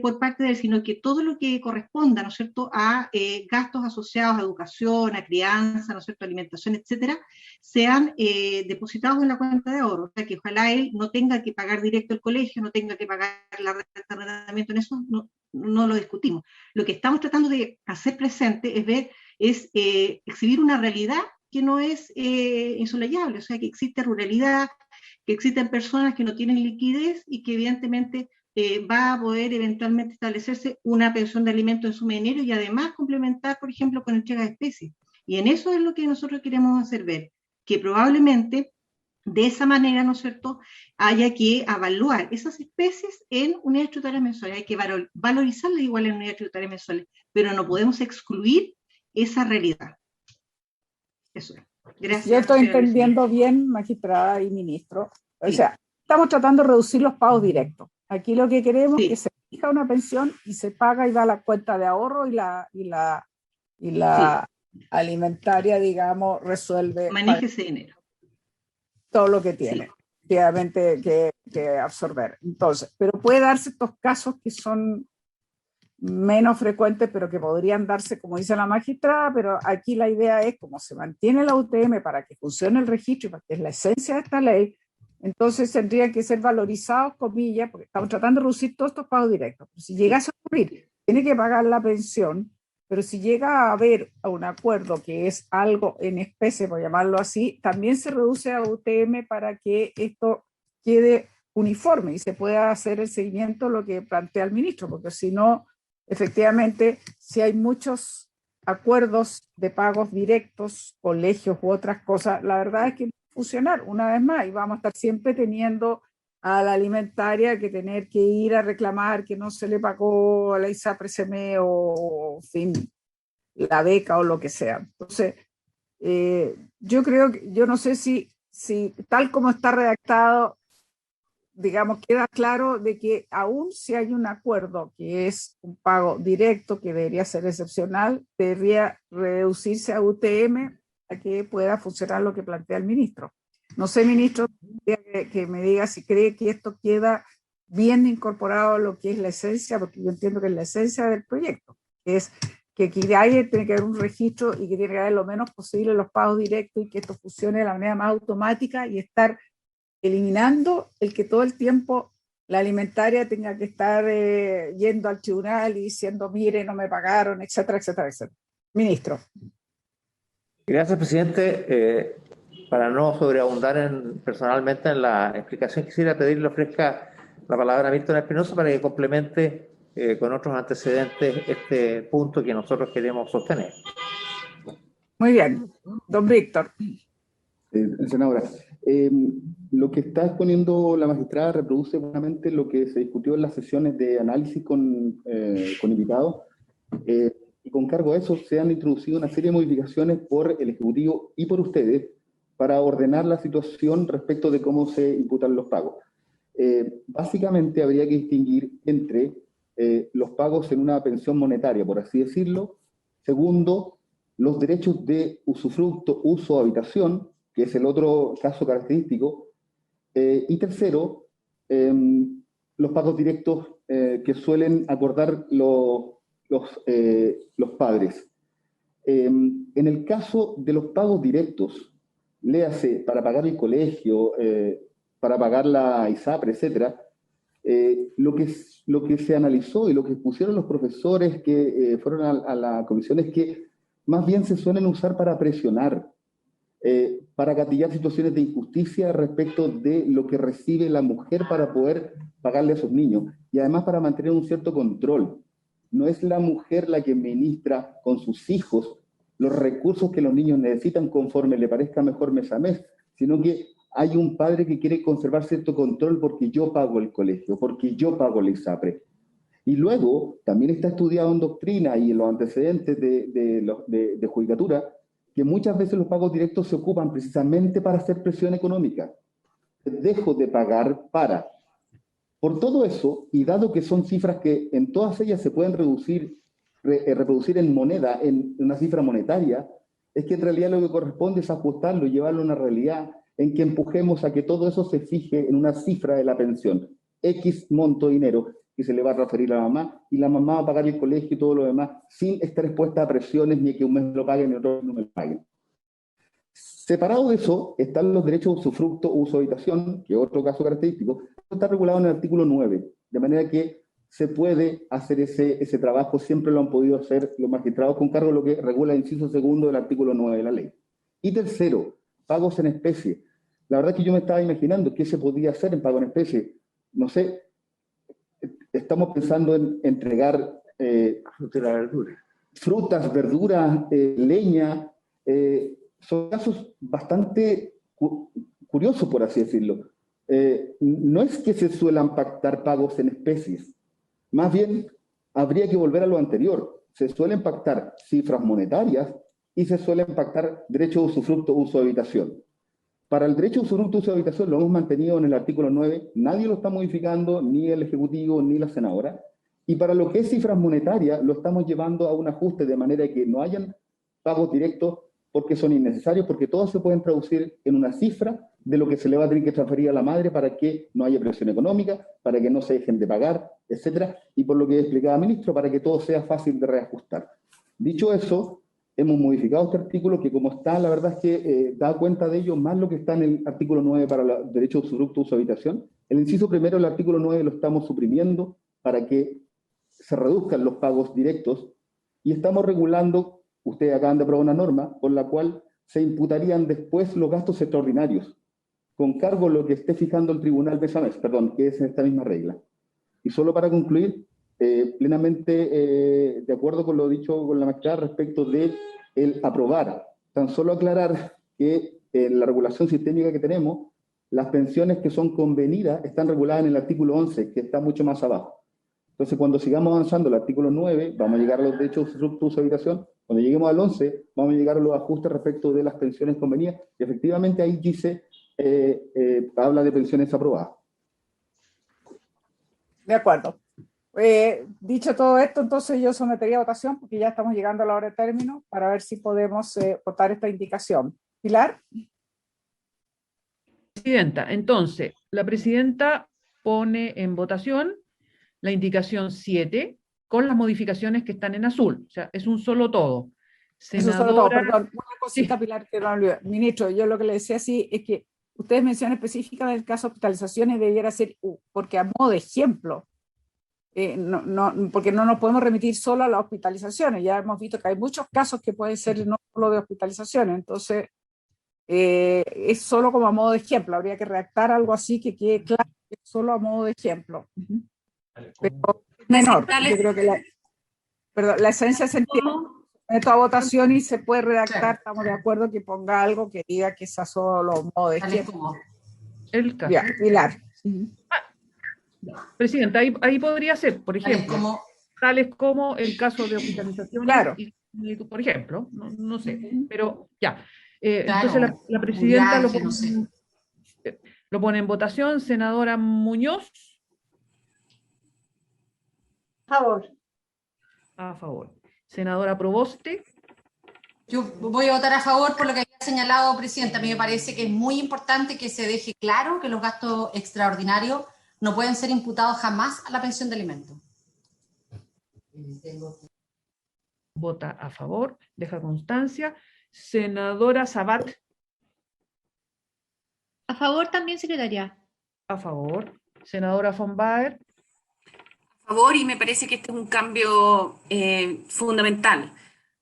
por parte de él, sino que todo lo que corresponda, ¿no es cierto?, a gastos asociados a educación, a crianza, ¿no es cierto?, alimentación, etcétera, sean depositados en la cuenta de ahorro. O sea, que ojalá él no tenga que pagar directo el colegio, no tenga que pagar la renta de arrendamiento, en eso no lo discutimos. Lo que estamos tratando de hacer presente es exhibir una realidad que no es insolayable, o sea, que existe ruralidad, que existen personas que no tienen liquidez y que evidentemente va a poder eventualmente establecerse una pensión de alimentos en suma de dinero y además complementar, por ejemplo, con entrega de especies. Y en eso es lo que nosotros queremos hacer ver, que probablemente de esa manera, ¿no es cierto?, haya que evaluar esas especies en unidades tributarias mensuales. Hay que valorizarlas igual en unidades tributarias mensuales, pero no podemos excluir esa realidad. Eso es. Gracias. Yo estoy entendiendo bien, magistrada y ministro. O sea, estamos tratando de reducir los pagos directos. Aquí lo que queremos es que se fija una pensión y se paga y va a la cuenta de ahorro y la alimentaria, digamos, resuelve. Maneje ese dinero. Todo lo que tiene, obviamente, que absorber. Entonces, pero puede darse estos casos que son menos frecuentes, pero que podrían darse, como dice la magistrada, pero aquí la idea es, como se mantiene la UTM para que funcione el registro, porque es la esencia de esta ley, entonces tendrían que ser valorizados, comillas, porque estamos tratando de reducir todos estos pagos directos. Pero si llegase a ocurrir, tiene que pagar la pensión, pero si llega a haber un acuerdo que es algo en especie, por llamarlo así, también se reduce a UTM para que esto quede uniforme y se pueda hacer el seguimiento, lo que plantea el ministro, porque si no, efectivamente, si hay muchos acuerdos de pagos directos, colegios u otras cosas, la verdad es que no va a funcionar una vez más y vamos a estar siempre teniendo a la alimentaria que tener que ir a reclamar que no se le pagó a la ISAPRE CME o, en fin, la beca o lo que sea. Entonces, yo creo que, yo no sé si tal como está redactado, digamos, queda claro de que aún si hay un acuerdo que es un pago directo, que debería ser excepcional, debería reducirse a UTM a que pueda funcionar lo que plantea el ministro. No sé, ministro, que me diga si cree que esto queda bien incorporado a lo que es la esencia, porque yo entiendo que es la esencia del proyecto, que es que tiene que haber un registro y que tiene que haber lo menos posible los pagos directos y que esto funcione de la manera más automática y estar eliminando el que todo el tiempo la alimentaria tenga que estar yendo al tribunal y diciendo, mire, no me pagaron, etcétera, etcétera, etcétera. Ministro. Gracias, presidente. Para no sobreabundar personalmente en la explicación, quisiera pedirle ofrezca la palabra a Milton Espinosa para que complemente con otros antecedentes este punto que nosotros queremos sostener. Muy bien. Don Víctor. Senadora, lo que está exponiendo la magistrada reproduce buenamente lo que se discutió en las sesiones de análisis con invitados, y con cargo a eso se han introducido una serie de modificaciones por el Ejecutivo y por ustedes para ordenar la situación respecto de cómo se imputan los pagos. Básicamente habría que distinguir entre los pagos en una pensión monetaria, por así decirlo. Segundo, los derechos de usufructo, uso o habitación, que es el otro caso característico. Y tercero, los pagos directos que suelen acordar los padres. En el caso de los pagos directos, léase, para pagar el colegio, para pagar la ISAPRE, etcétera, Lo que se analizó y lo que pusieron los profesores que fueron a la comisión es que más bien se suelen usar para presionar, para gatillar situaciones de injusticia respecto de lo que recibe la mujer para poder pagarle a sus niños, y además para mantener un cierto control. No es la mujer la que ministra con sus hijos los recursos que los niños necesitan conforme le parezca mejor mes a mes, sino que hay un padre que quiere conservar cierto control porque yo pago el colegio, porque yo pago el ISAPRE. Y luego también está estudiado en doctrina y en los antecedentes de judicatura que muchas veces los pagos directos se ocupan precisamente para hacer presión económica. Dejo de pagar para. Por todo eso, y dado que son cifras que en todas ellas se pueden reproducir en moneda, en una cifra monetaria, es que en realidad lo que corresponde es ajustarlo y llevarlo a una realidad en que empujemos a que todo eso se fije en una cifra de la pensión, X monto de dinero, que se le va a referir a la mamá, y la mamá va a pagar el colegio y todo lo demás, sin estar expuesta a presiones, ni que un mes lo paguen y otro no me lo paguen. Separado de eso, están los derechos de usufructo, uso de habitación, que es otro caso característico, está regulado en el artículo 9, de manera que se puede hacer ese trabajo, siempre lo han podido hacer los magistrados con cargo a lo que regula el inciso segundo del artículo 9 de la ley. Y tercero, pagos en especie. La verdad es que yo me estaba imaginando qué se podía hacer en pago en especie. No sé, estamos pensando en entregar frutas, verduras, leña. Son casos bastante curiosos, por así decirlo. No es que se suelan pactar pagos en especies. Más bien, habría que volver a lo anterior. Se suelen pactar cifras monetarias y se suelen pactar derechos de usufructo, uso de habitación. Para el derecho de usufructo, uso de habitación lo hemos mantenido en el artículo 9, nadie lo está modificando, ni el Ejecutivo, ni la senadora. Y para lo que es cifras monetarias, lo estamos llevando a un ajuste de manera que no hayan pagos directos porque son innecesarios, porque todos se pueden traducir en una cifra de lo que se le va a tener que transferir a la madre para que no haya presión económica, para que no se dejen de pagar, etcétera, y por lo que explicaba el ministro, para que todo sea fácil de reajustar. Dicho eso, hemos modificado este artículo que como está, la verdad es que da cuenta de ello más lo que está en el artículo 9 para el derecho de usufructo, uso de habitación. El inciso primero del artículo 9 lo estamos suprimiendo para que se reduzcan los pagos directos y estamos regulando, ustedes acaban de aprobar una norma por la cual se imputarían después los gastos extraordinarios, con cargo a lo que esté fijando el tribunal mes a mes, perdón, que es esta misma regla. Y solo para concluir, plenamente de acuerdo con lo dicho con la magistrada respecto de el aprobar, tan solo aclarar que en la regulación sistémica que tenemos, las pensiones que son convenidas están reguladas en el artículo 11, que está mucho más abajo. Entonces, cuando sigamos avanzando el artículo 9, vamos a llegar a los derechos de usufructo, uso de habitación. Cuando lleguemos al 11, vamos a llegar a los ajustes respecto de las pensiones convenidas, y efectivamente ahí dice, habla de pensiones aprobadas. De acuerdo. Dicho todo esto, entonces yo sometería a votación, porque ya estamos llegando a la hora de término, para ver si podemos votar esta indicación. Pilar. Presidenta, entonces, la presidenta pone en votación la indicación 7 con las modificaciones que están en azul. O sea, es un solo todo. Senadora, eso solo todo, perdón. Una cosita, sí. Pilar, que no olvidé. Ministro, yo lo que le decía así es que ustedes mencionan específicamente el caso de hospitalizaciones debiera ser, porque a modo de ejemplo, porque no nos podemos remitir solo a las hospitalizaciones. Ya hemos visto que hay muchos casos que pueden ser no solo de hospitalizaciones. Entonces, es solo como a modo de ejemplo. Habría que redactar algo así que quede claro que es solo a modo de ejemplo. Pero menor. Yo creo que la esencia se entiende. Meto a votación y se puede redactar. Claro. Estamos de acuerdo que ponga algo que diga que sea solo modo de ejemplo. El caso. Ya, Pilar. Presidenta, ahí podría ser, por ejemplo, tales como el caso de hospitalización, claro. y por ejemplo, no sé, pero ya. Claro, entonces la presidenta viaje, lo pone en votación. Senadora Muñoz. A favor. A favor. Senadora Proboste. Yo voy a votar a favor por lo que había señalado, presidenta. A mí me parece que es muy importante que se deje claro que los gastos extraordinarios no pueden ser imputados jamás a la pensión de alimentos. Vota a favor, deja constancia. Senadora Sabat. A favor también, secretaria. A favor. Senadora von Baer. A favor, y me parece que este es un cambio fundamental.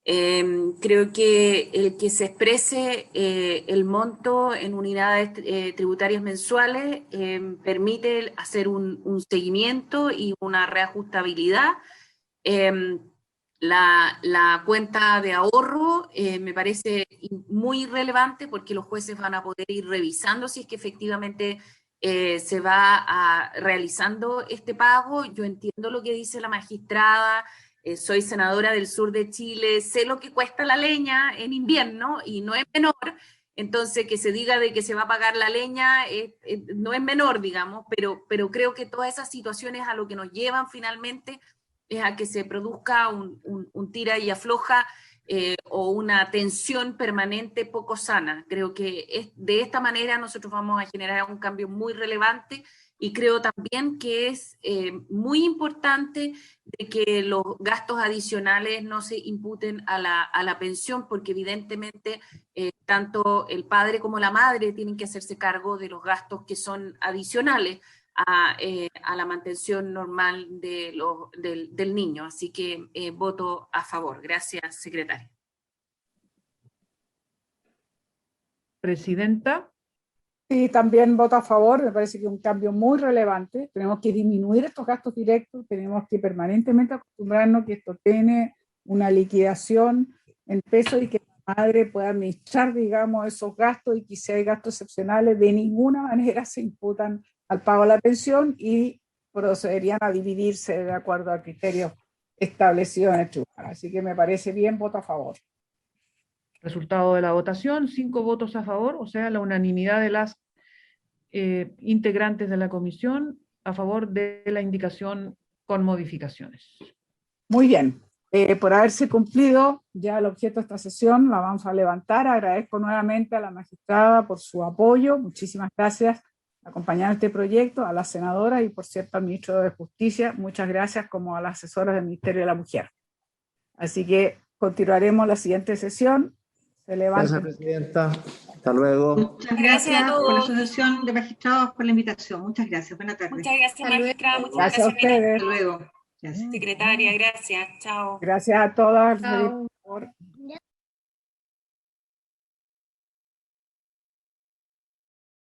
Creo que el que se exprese el monto en unidades tributarias mensuales permite hacer un seguimiento y una reajustabilidad. La cuenta de ahorro me parece muy relevante porque los jueces van a poder ir revisando si es que efectivamente se va realizando este pago. Yo entiendo lo que dice la magistrada, soy senadora del sur de Chile, sé lo que cuesta la leña en invierno y no es menor, entonces que se diga de que se va a pagar la leña no es menor, digamos, pero creo que todas esas situaciones a lo que nos llevan finalmente es a que se produzca un tira y afloja o una tensión permanente poco sana. Creo que de esta manera nosotros vamos a generar un cambio muy relevante y creo también que es muy importante de que los gastos adicionales no se imputen a la pensión, porque evidentemente tanto el padre como la madre tienen que hacerse cargo de los gastos que son adicionales a la mantención normal del niño. Así que voto a favor. Gracias, secretaria. Presidenta. Sí, también voto a favor, me parece que es un cambio muy relevante. Tenemos que disminuir estos gastos directos, tenemos que permanentemente acostumbrarnos que esto tiene una liquidación en pesos y que la madre pueda administrar, digamos, esos gastos, y que si hay gastos excepcionales de ninguna manera se imputan al pago de la pensión y procederían a dividirse de acuerdo a criterios establecidos en el tribunal. Así que me parece bien, voto a favor. Resultado de la votación, 5 votos a favor, o sea, la unanimidad de las integrantes de la comisión a favor de la indicación con modificaciones. Muy bien. Por haberse cumplido ya el objeto de esta sesión, la vamos a levantar. Agradezco nuevamente a la magistrada por su apoyo. Muchísimas gracias por acompañar este proyecto, a la senadora y, por cierto, al ministro de Justicia. Muchas gracias, como a las asesoras del Ministerio de la Mujer. Así que continuaremos la siguiente sesión. Se levanta. Gracias, presidenta. Hasta luego. Muchas gracias por la Asociación de Magistrados por la invitación. Muchas gracias. Buenas tardes. Muchas gracias, magistrada. Muchas Gracias a ustedes. Hasta luego. Gracias. Secretaria, gracias. Chao. Gracias a todas. Chao. Por